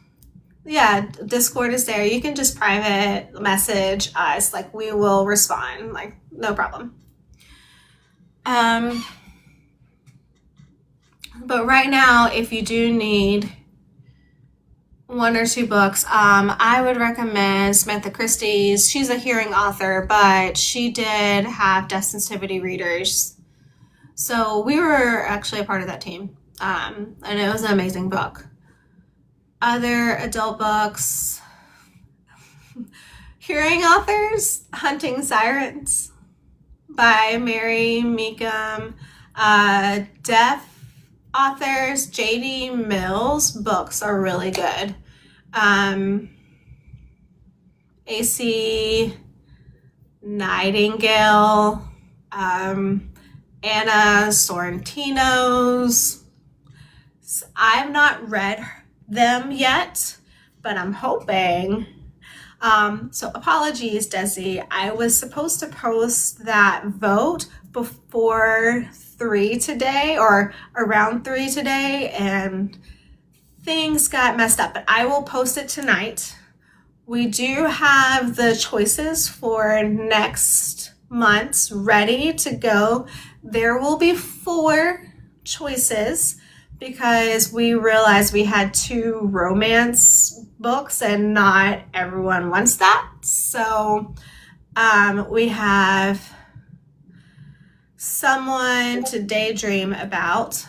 Discord is there. You can just private message us, like we will respond, like no problem. But right now, if you do need 1 or 2 books, I would recommend Samantha Christie's. She's a hearing author, but she did have deaf sensitivity readers. So we were actually a part of that team, and it was an amazing book. Other adult books, hearing authors, Hunting Sirens by Mary Meekum. Deaf authors, J.D. Mills books are really good. A.C. Nightingale, Anna Sorrentino's. I've not read them yet, but I'm hoping. So apologies, Desi. I was supposed to post that vote before 3 today, or around 3 today, and things got messed up, but I will post it tonight. We do have the choices for next month's ready to go. There will be 4 choices because we realized we had 2 romance books and not everyone wants that. So we have Someone to Daydream About.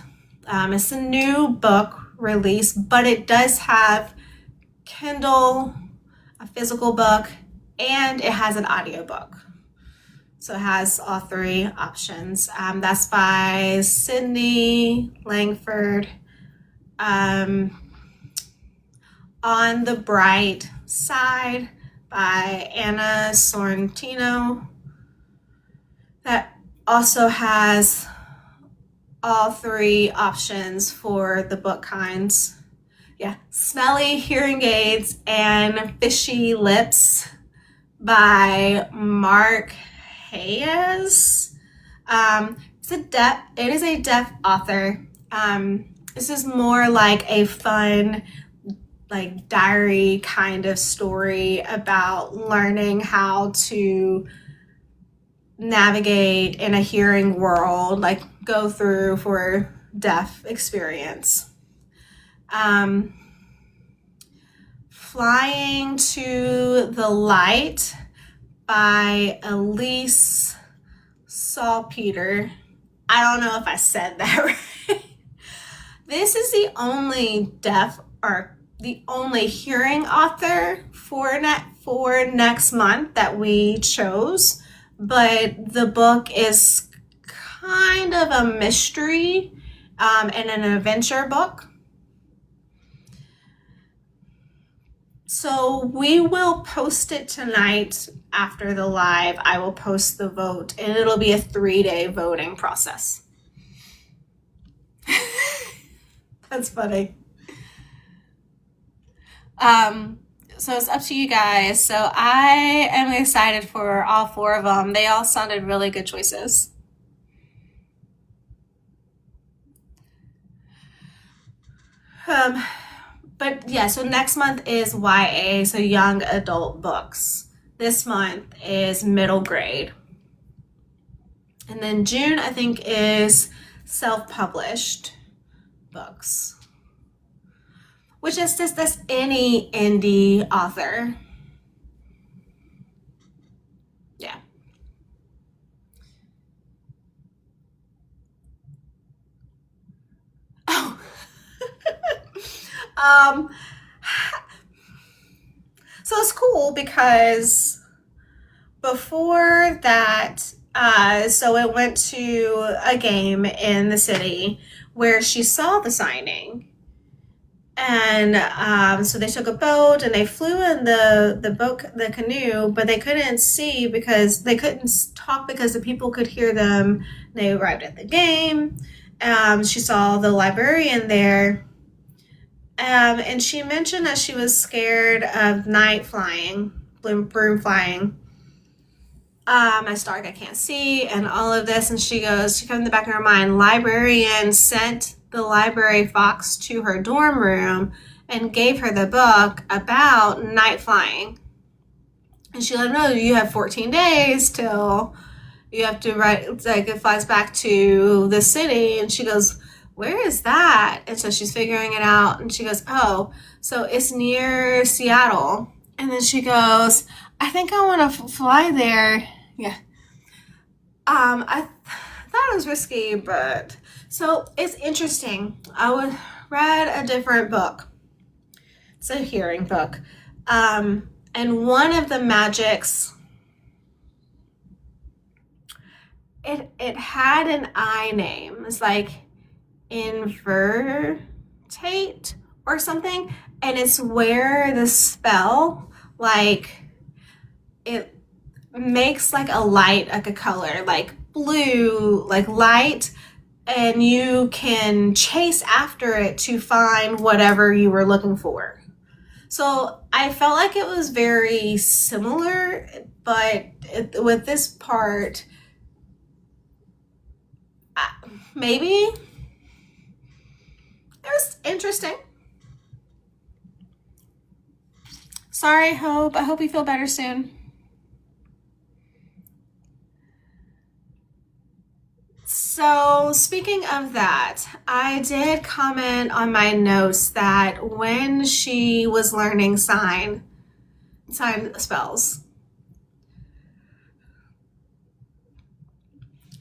It's a new book release, but it does have Kindle, a physical book, and it has an audiobook. So it has all 3 options. That's by Sydney Langford. On the Bright Side by Anna Sorrentino. That also has all 3 options for the book kinds. Smelly Hearing Aids and Fishy Lips by Mark Hayes. It is a deaf author. This is more like a fun, like diary kind of story about learning how to navigate in a hearing world, like go through for deaf experience. Flying to the Light by Elise Salpeter. I don't know if I said that right. This is the only deaf or the only hearing author for next month that we chose, but the book is kind of a mystery and an adventure book. So we will post it tonight after the live. I will post the vote, and it'll be a 3-day voting process. That's funny. So it's up to you guys. So I am excited for all 4 of them. They all sounded really good choices. But yeah, so next month is YA, so young adult books. This month is middle grade. And then June, I think, is self-published books, which is just this any indie author. Yeah. Oh. So it's cool because before that, so it went to a game in the city where she saw the signing. And so they took a boat and they flew in the canoe, but they couldn't see because they couldn't talk because the people could hear them. They arrived at the game. She saw the librarian there. And she mentioned that she was scared of night flying, broom flying. It's dark, I can't see, and all of this. And she comes in the back of her mind, librarian sent the library fox to her dorm room and gave her the book about night flying. And she let her know, you have 14 days till you have to write, like it flies back to the city. And she goes, where is that? And so she's figuring it out, and she goes, oh, so it's near Seattle. And then she goes, I think I want to fly there. Yeah. I thought it was risky, but so it's interesting. I read a different book. It's a hearing book. And one of the magics, it had an I name. It's like invertate or something, and it's where the spell, like, it makes like a light, like a color, like blue, like light, and you can chase after it to find whatever you were looking for. So I felt like it was very similar, but with this part, maybe it was interesting. Sorry, I hope you feel better soon. So speaking of that, I did comment on my notes that when she was learning sign spells,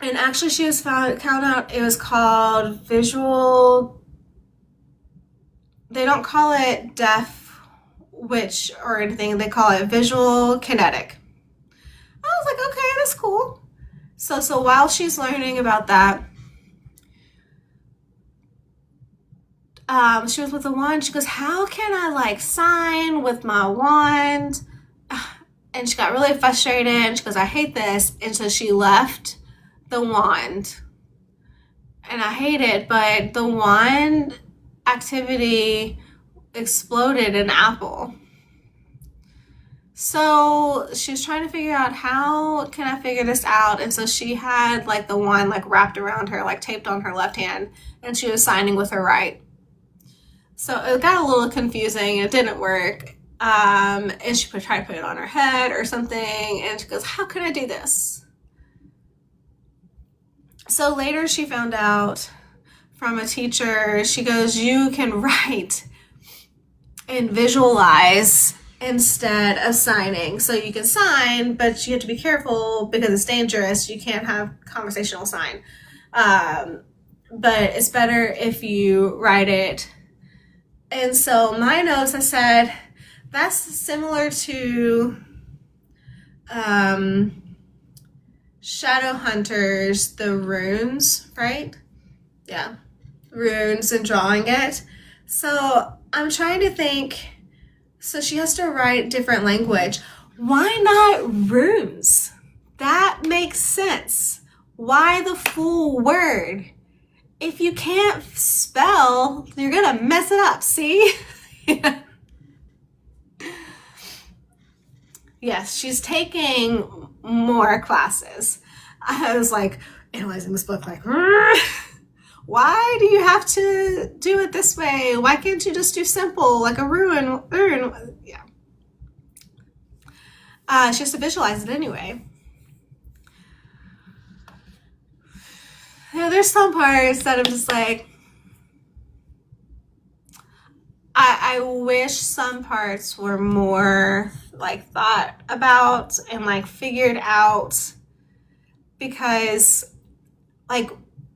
and actually she was found out it was called visual. They don't call it deaf witch or anything. They call it visual kinetic. I was like, okay, that's cool. So while she's learning about that, she was with the wand. She goes, how can I like sign with my wand? And she got really frustrated, and she goes, I hate this. And so she left the wand. And I hate it, but the wand activity exploded an apple. So she was trying to figure out, how can I figure this out? And so she had like the wand like wrapped around her, like taped on her left hand, and she was signing with her right. So it got a little confusing. It didn't work. And she tried to put it on her head or something, and she goes, how can I do this? So later she found out from a teacher, she goes, you can write and visualize instead of signing. So you can sign, but you have to be careful because it's dangerous. You can't have conversational sign. But it's better if you write it. And so my notes, I said, that's similar to Shadowhunters, the runes, right? Yeah, runes and drawing it. So I'm trying to think So she has to write different language. Why not runes? That makes sense. Why the full word? If you can't spell, you're gonna mess it up, see? Yes, she's taking more classes. I was like analyzing this book like, why do you have to do it this way? Why can't you just do simple, like a rune? Yeah. She has to visualize it anyway. There's some parts that I'm just like, I wish some parts were more like thought about and like figured out, because like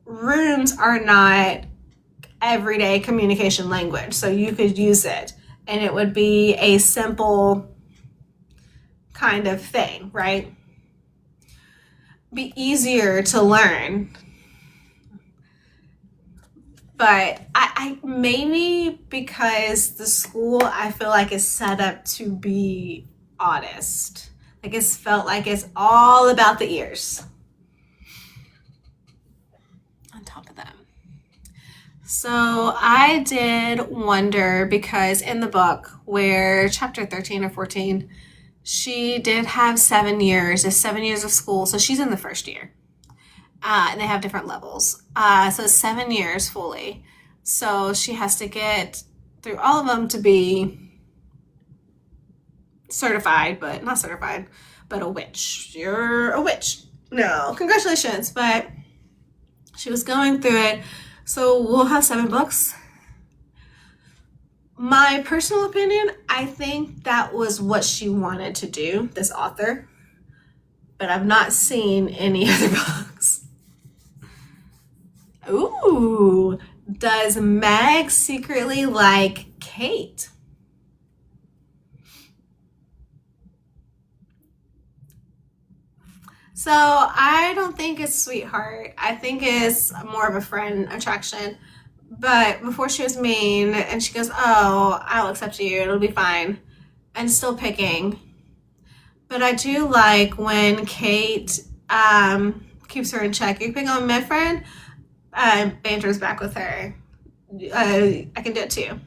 runes are not everyday communication language. So you could use it and it would be a simple kind of thing, right? Be easier to learn. But I maybe because the school I feel like is set up to be honest. Like it's felt like it's all about the ears. On top of that. So I did wonder, because in the book where chapter 13 or 14, she did have 7 years. It's 7 years of school. So she's in the first year. And they have different levels. So 7 years fully. So she has to get through all of them to be certified, but not certified, but a witch. You're a witch. No, congratulations. But she was going through it. So we'll have 7 books. My personal opinion, I think that was what she wanted to do, this author. But I've not seen any other books. Ooh, does Meg secretly like Kate? So I don't think it's sweetheart. I think it's more of a friend attraction. But before she was mean and she goes, oh, I'll accept you, it'll be fine. And still picking. But I do like when Kate keeps her in check. You pick on my friend? Banters back with her. I can do it too.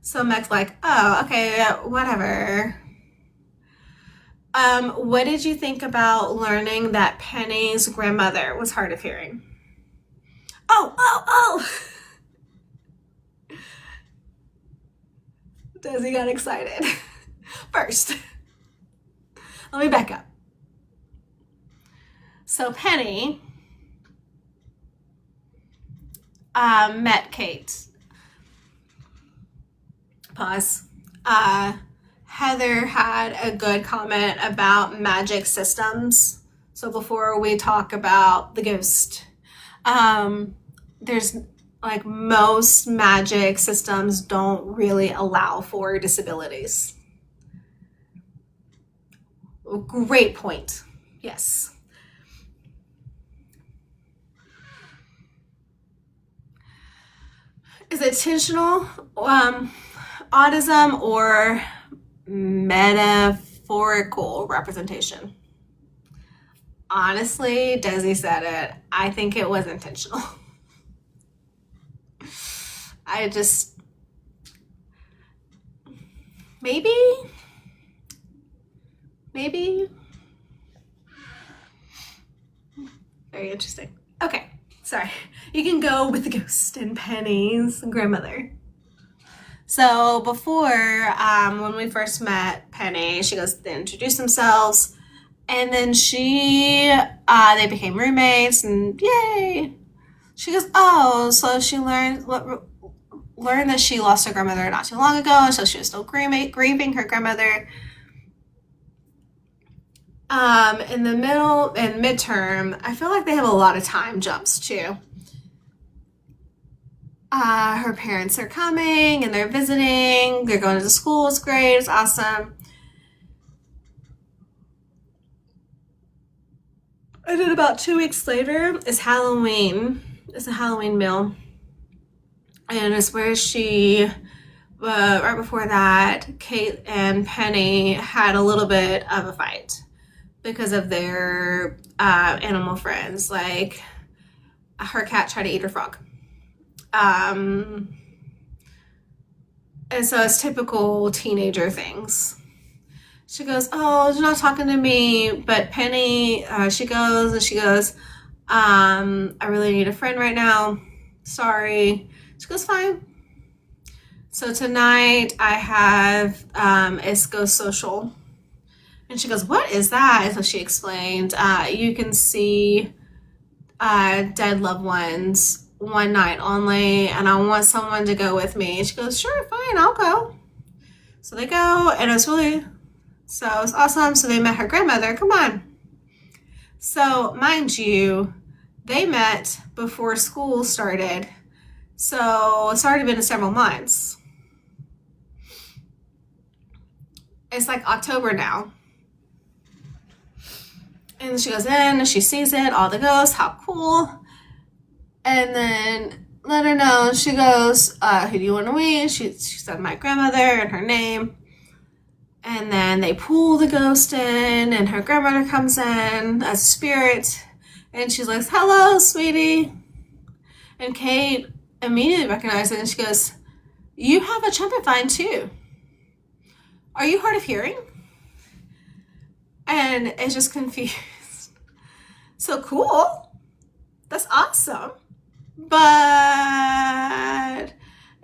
So Meg's like, oh, okay, whatever. What did you think about learning that Penny's grandmother was hard of hearing? Oh! Desi got excited. First, let me back up. So Penny met Kate. Pause. Heather had a good comment about magic systems. So before we talk about the ghost, there's like most magic systems don't really allow for disabilities. Great point. Yes. Is it intentional autism or metaphorical representation? Honestly, Desi said it. I think it was intentional. I just, maybe. Very interesting. Okay, sorry. You can go with the ghost and Penny's grandmother. So before, when we first met Penny, she goes, they introduced themselves, and then they became roommates, and yay! She goes, oh, so she learned that she lost her grandmother not too long ago, so she was still grieving her grandmother. In the middle and midterm, I feel like they have a lot of time jumps too. Her parents are coming and they're visiting. They're going to school. It's great. It's awesome. And then about 2 weeks later is Halloween. It's a Halloween meal. And it's where she But right before that, Kate and Penny had a little bit of a fight because of their animal friends. Like, her cat tried to eat her frog. And so it's typical teenager things. She goes, oh, you're not talking to me. But Penny, she goes, I really need a friend right now. Sorry. She goes, fine. So tonight I have ISCO social. And she goes, what is that? And so she explained, you can see dead loved ones one night only, and I want someone to go with me. And she goes, sure, fine, I'll go. So they go, and it was awesome. So they met her grandmother. Come on. So mind you, they met before school started. So it's already been several months. It's like October now. And she goes in and she sees it, all the ghosts, how cool. And then let her know. She goes, who do you want to meet? She said my grandmother and her name. And then they pull the ghost in, and her grandmother comes in as a spirit. And she's like, hello, sweetie. And Kate immediately recognizes it, and she goes, you have a trumpet vine too. Are you hard of hearing? And it's just confused. So cool. That's awesome. But I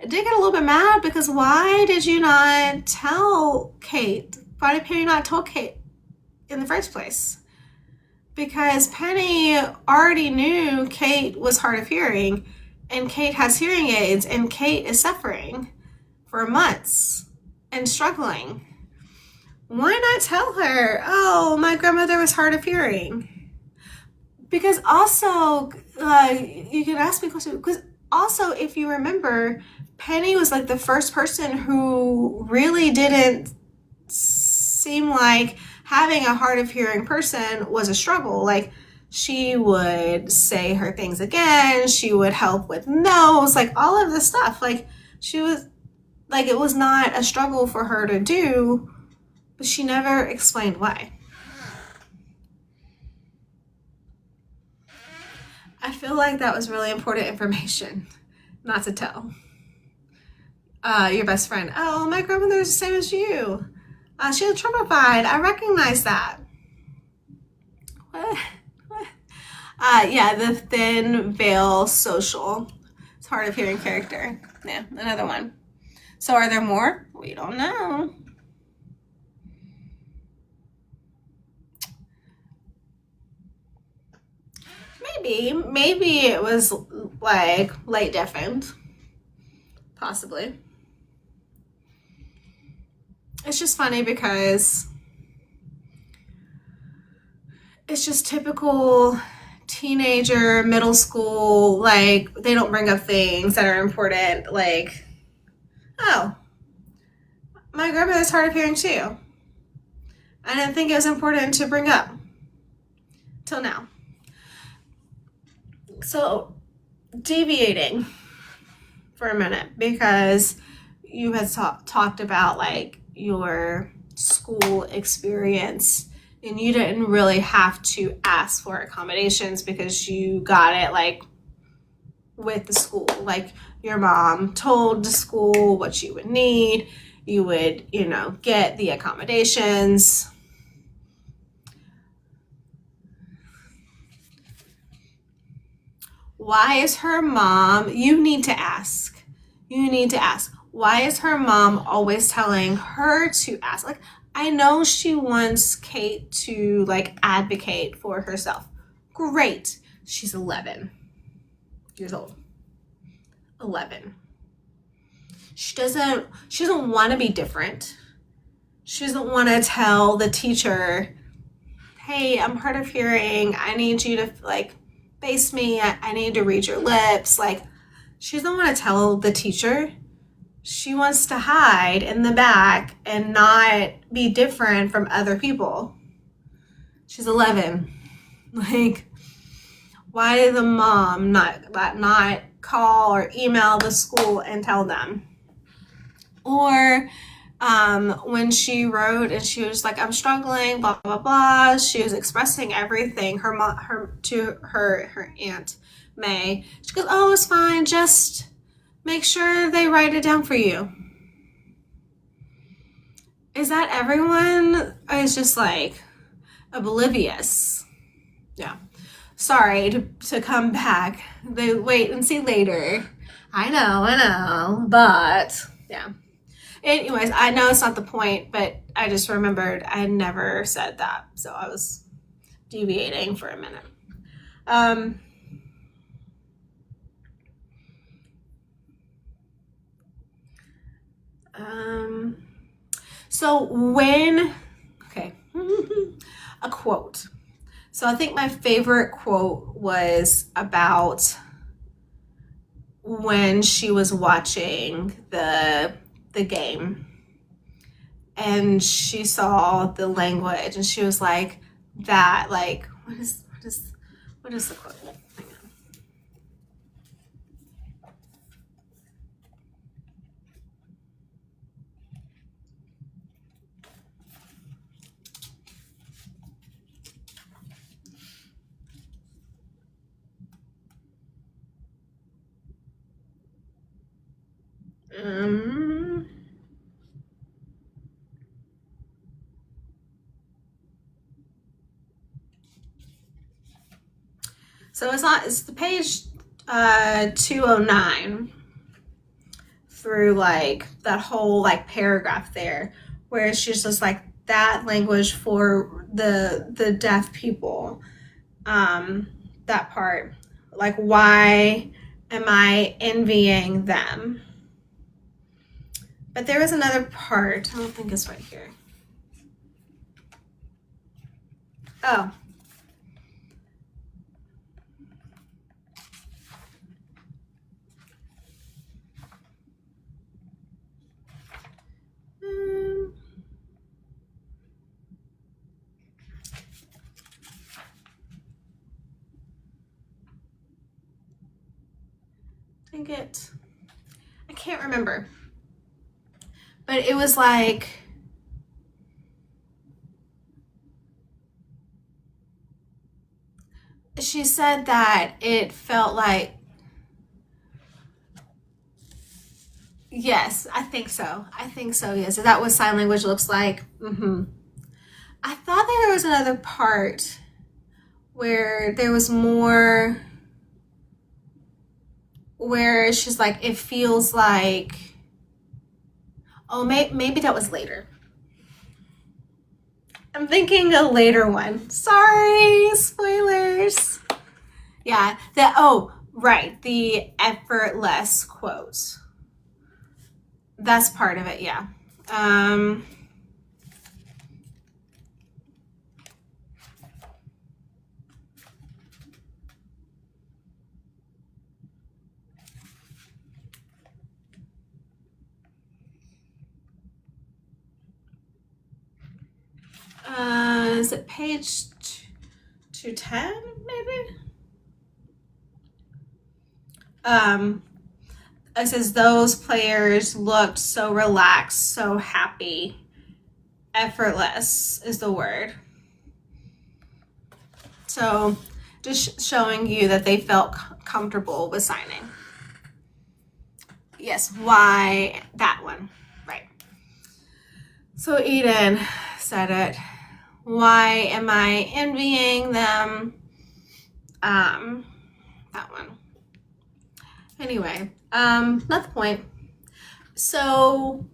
did get a little bit mad because why did you not tell Kate? Why did Penny not tell Kate in the first place? Because Penny already knew Kate was hard of hearing, and Kate has hearing aids, and Kate is suffering for months and struggling. Why not tell her, oh, my grandmother was hard of hearing? Because also, you can ask me questions, because also, if you remember, Penny was like the first person who really didn't seem like having a hard of hearing person was a struggle. Like, she would say her things again, she would help with no's, like all of this stuff. Like, she was, like, it was not a struggle for her to do, but she never explained why. I feel like that was really important information not to tell your best friend. Oh, my grandmother is the same as you. She was traumatized. I recognize that. What? Yeah, the thin veil social. It's hard of hearing character. Yeah, another one. So are there more? We don't know. Maybe it was like late deafened. Possibly. It's just funny because it's just typical teenager, middle school, like they don't bring up things that are important, like, oh, my grandmother's hard of hearing too. I didn't think it was important to bring up till now. So deviating for a minute, because you had talked about like your school experience, and you didn't really have to ask for accommodations because you got it like with the school. Like, your mom told the school what you would need, you would, get the accommodations. Why is her mom, you need to ask, why is her mom always telling her to ask? Like, I know she wants Kate to like advocate for herself. Great. She's 11 years old. 11. She doesn't want to be different. She doesn't want to tell the teacher, hey, I'm hard of hearing. I need you to like face me. I need to read your lips. Like, she doesn't want to tell the teacher. She wants to hide in the back and not be different from other people. She's 11. Like, why did the mom not call or email the school and tell them? Or when she wrote and she was like, I'm struggling, blah, blah, blah. She was expressing everything to her Aunt May. She goes, oh, it's fine. Just make sure they write it down for you. Is that everyone is just like oblivious? Yeah. Sorry to come back. They wait and see later. I know. But yeah. Anyways, I know it's not the point, but I just remembered I never said that. So I was deviating for a minute. So okay, a quote. So I think my favorite quote was about when she was watching the game and she saw the language and she was like, that, like, what is the quote? So it's the page 209 through like that whole like paragraph there where she's just like, that language for the deaf people, that part, like, why am I envying them? But there was another part, I don't think it's right here. Oh, I can't remember, but it was like, she said that it felt like, yes, I think so, yes. Is that what sign language looks like? I thought there was another part where there was more, where she's like, it feels like, oh, maybe that was later. I'm thinking a later one. Sorry, spoilers. Yeah, right, the effortless quotes. That's part of it, yeah. Is it page 210, maybe? It says those players looked so relaxed, so happy. Effortless is the word. So just showing you that they felt comfortable with signing. Yes, why that one, right. So Eden said it. Why am I envying them? That one. Anyway, not the point. So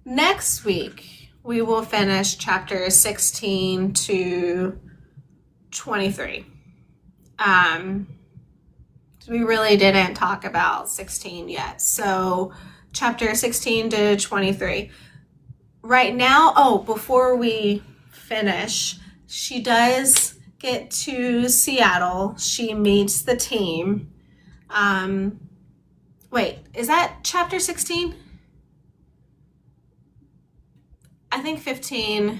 next week we will finish chapter 16 to 23. We really didn't talk about 16 yet. So chapter 16 to 23. Right now, before we finish, she does get to Seattle. She meets the team. Wait, is that chapter 16? I think 15.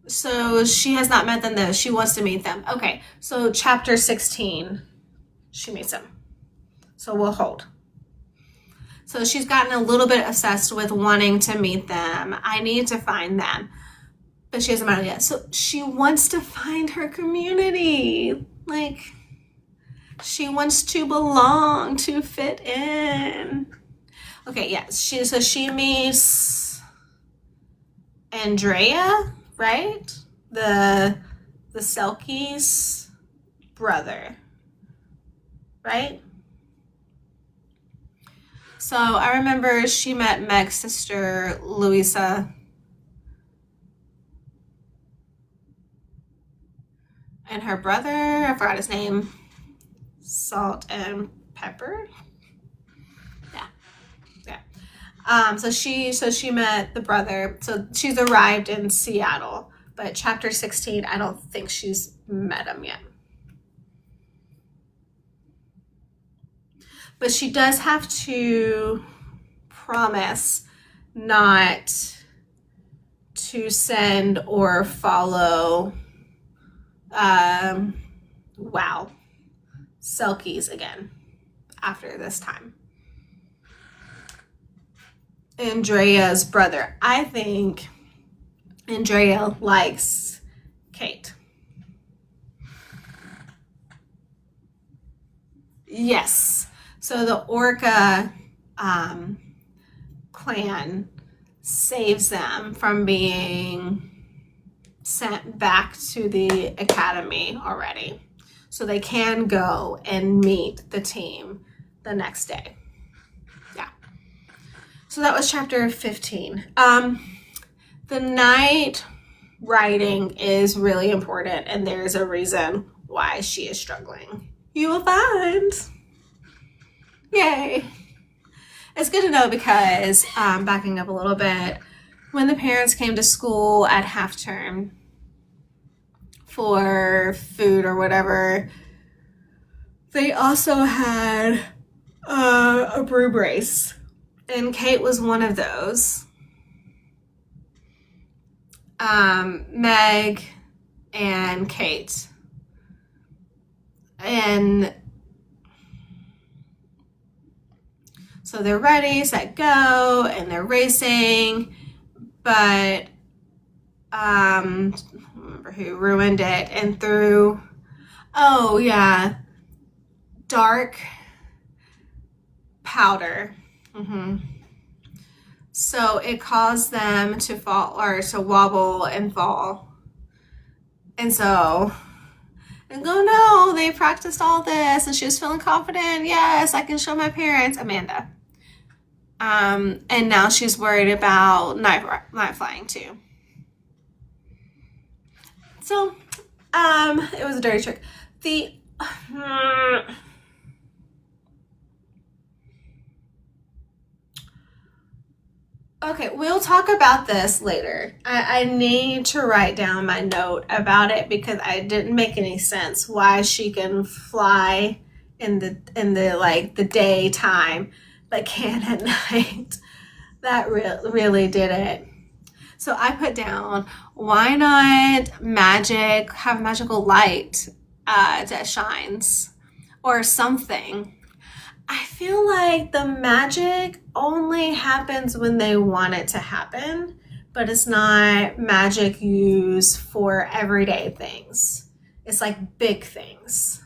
So she has not met them though. She wants to meet them. Okay, so chapter 16, she meets them. So we'll hold. So she's gotten a little bit obsessed with wanting to meet them. I need to find them. But she hasn't found it yet. So she wants to find her community. Like, she wants to belong, to fit in. Okay, yeah. So she meets Andrea, right? The Selkie's brother, right? So I remember she met Meg's sister, Louisa, and her brother, I forgot his name, Salt and Pepper. So she met the brother. So she's arrived in Seattle, but chapter 16, I don't think she's met him yet. But she does have to promise not to send or follow Selkies again after this time. Andrea's brother. I think Andrea likes Kate. Yes. So the Orca clan saves them from being sent back to the academy already. So they can go and meet the team the next day. Yeah. So that was chapter 15. The night writing is really important, and there's a reason why she is struggling. You will find. Yay. It's good to know because, backing up a little bit, when the parents came to school at half term for food or whatever, they also had a brew brace, and Kate was one of those. Meg and Kate. And so they're ready, set, go, and they're racing, but I don't remember who ruined it and threw, dark powder. So it caused them to fall, or to wobble and fall. And so, and go, no, they practiced all this, and she was feeling confident. Yes, I can show my parents, Amanda. And now she's worried about night flying too. So, it was a dirty trick. Okay, we'll talk about this later. I need to write down my note about it because I didn't make any sense why she can fly in the daytime but can't at night. That really did it. So I put down, why not have magical light that shines or something. I feel like the magic only happens when they want it to happen, but it's not magic used for everyday things. It's like big things.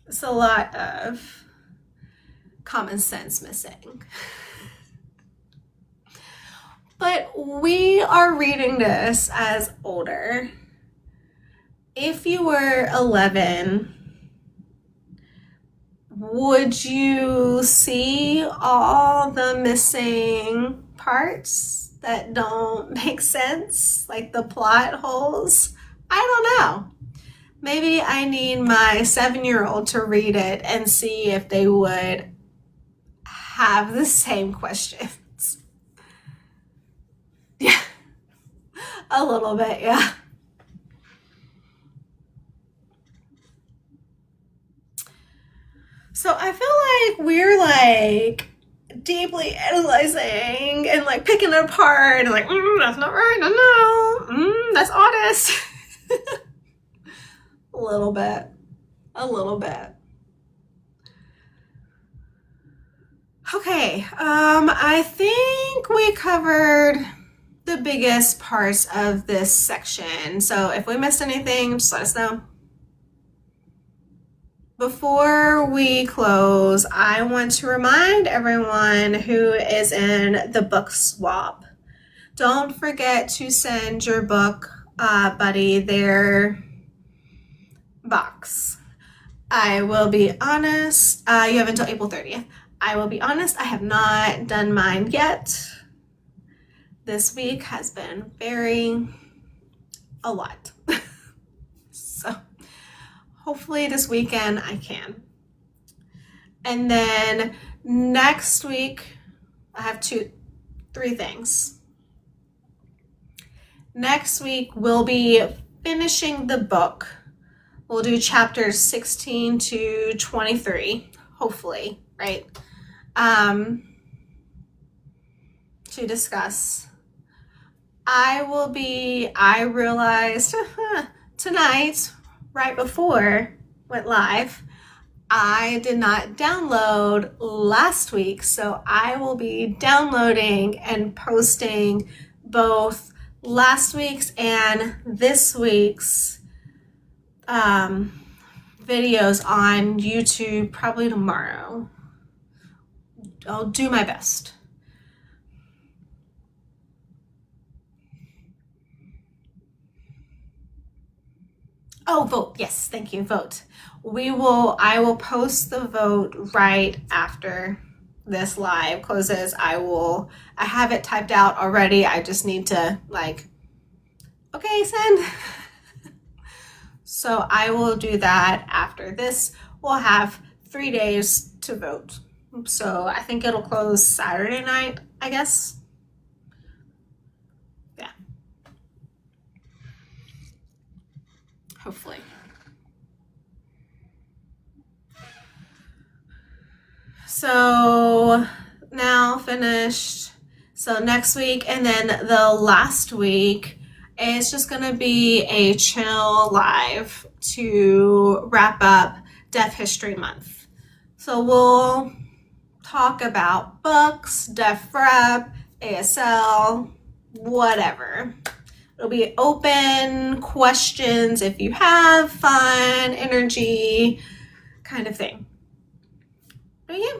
It's a lot of common sense missing. But we are reading this as older. If you were 11, would you see all the missing parts that don't make sense, like the plot holes? I don't know. Maybe I need my 7-year-old to read it and see if they would have the same questions. Yeah, a little bit, yeah. So I feel like we're like deeply analyzing and like picking it apart and like, that's not right, no, that's honest. A little bit. Okay, I think we covered the biggest parts of this section. So if we missed anything, just let us know. Before we close, I want to remind everyone who is in the book swap. Don't forget to send your book buddy their box. I will be honest, you have until April 30th. I will be honest, I have not done mine yet. This week has been a lot. So hopefully this weekend I can. And then next week, I have three things. Next week, we'll be finishing the book. We'll do chapters 16 to 23, hopefully, right? To discuss. I realized tonight, right before went live, I did not download last week, so I will be downloading and posting both last week's and this week's videos on YouTube probably tomorrow. I'll do my best. Oh, vote. Yes, thank you. Vote. I will post the vote right after this live closes. I have it typed out already. I just need to okay, send. So I will do that after this. We'll have 3 days to vote. So I think it'll close Saturday night, I guess. Yeah. Hopefully. So now finished. So next week and then the last week is just gonna be a chill live to wrap up Deaf History Month. So we'll talk about books, Deaf Rep, ASL, whatever. It'll be open questions if you have, fun, energy, kind of thing. But yeah.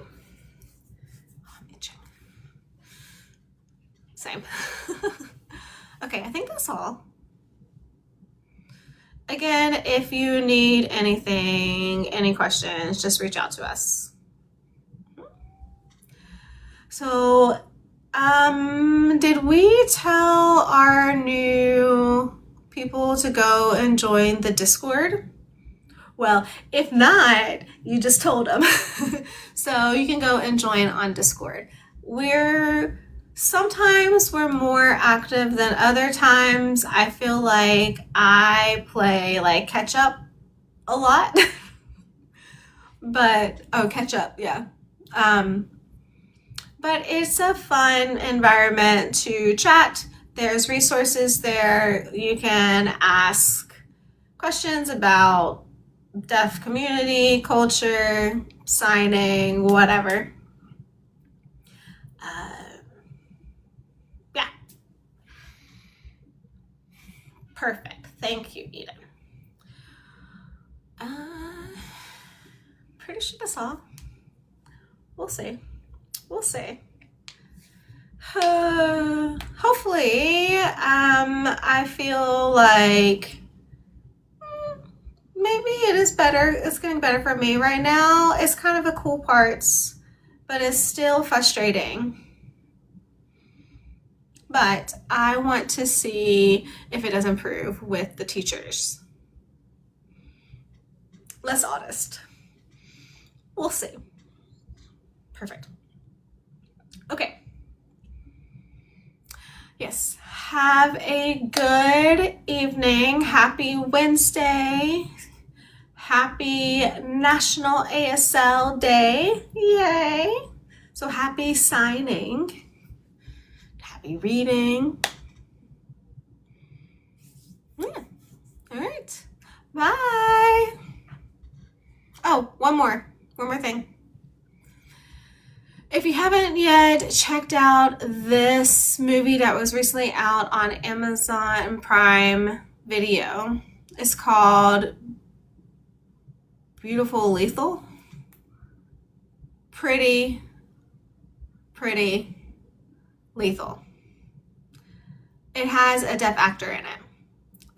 Same. Okay, I think that's all. Again, if you need anything, any questions, just reach out to us. So, did we tell our new people to go and join the Discord? Well, if not, you just told them. So you can go and join on Discord. Sometimes we're more active than other times. I feel like I play catch up a lot. Catch up, yeah. But it's a fun environment to chat. There's resources there. You can ask questions about deaf community, culture, signing, whatever. Yeah. Perfect. Thank you, Eden. Pretty sure that's all. We'll see. Hopefully, I feel like maybe it is better. It's getting better for me right now. It's kind of the cool parts, but it's still frustrating. But I want to see if it does improve with the teachers. Less honest. We'll see. Perfect. Okay. Yes. Have a good evening. Happy Wednesday. Happy National ASL Day. Yay. So happy signing. Happy reading. Yeah. All right. Bye. Oh, one more thing. If you haven't yet checked out this movie that was recently out on Amazon Prime Video, it's called Beautiful Lethal. Pretty lethal. It has a deaf actor in it.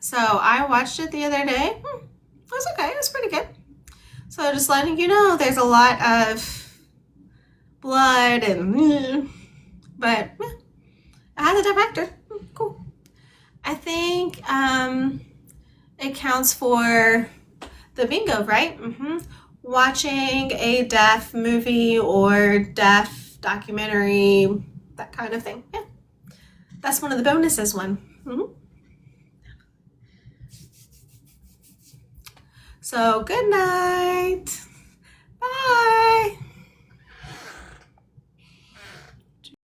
So I watched it the other day. It was okay. It was pretty good. So just letting you know, there's a lot of blood and, but it has a deaf actor. Cool. I think it counts for the bingo, right? Watching a deaf movie or deaf documentary, that kind of thing. Yeah, that's one of the bonuses. So good night.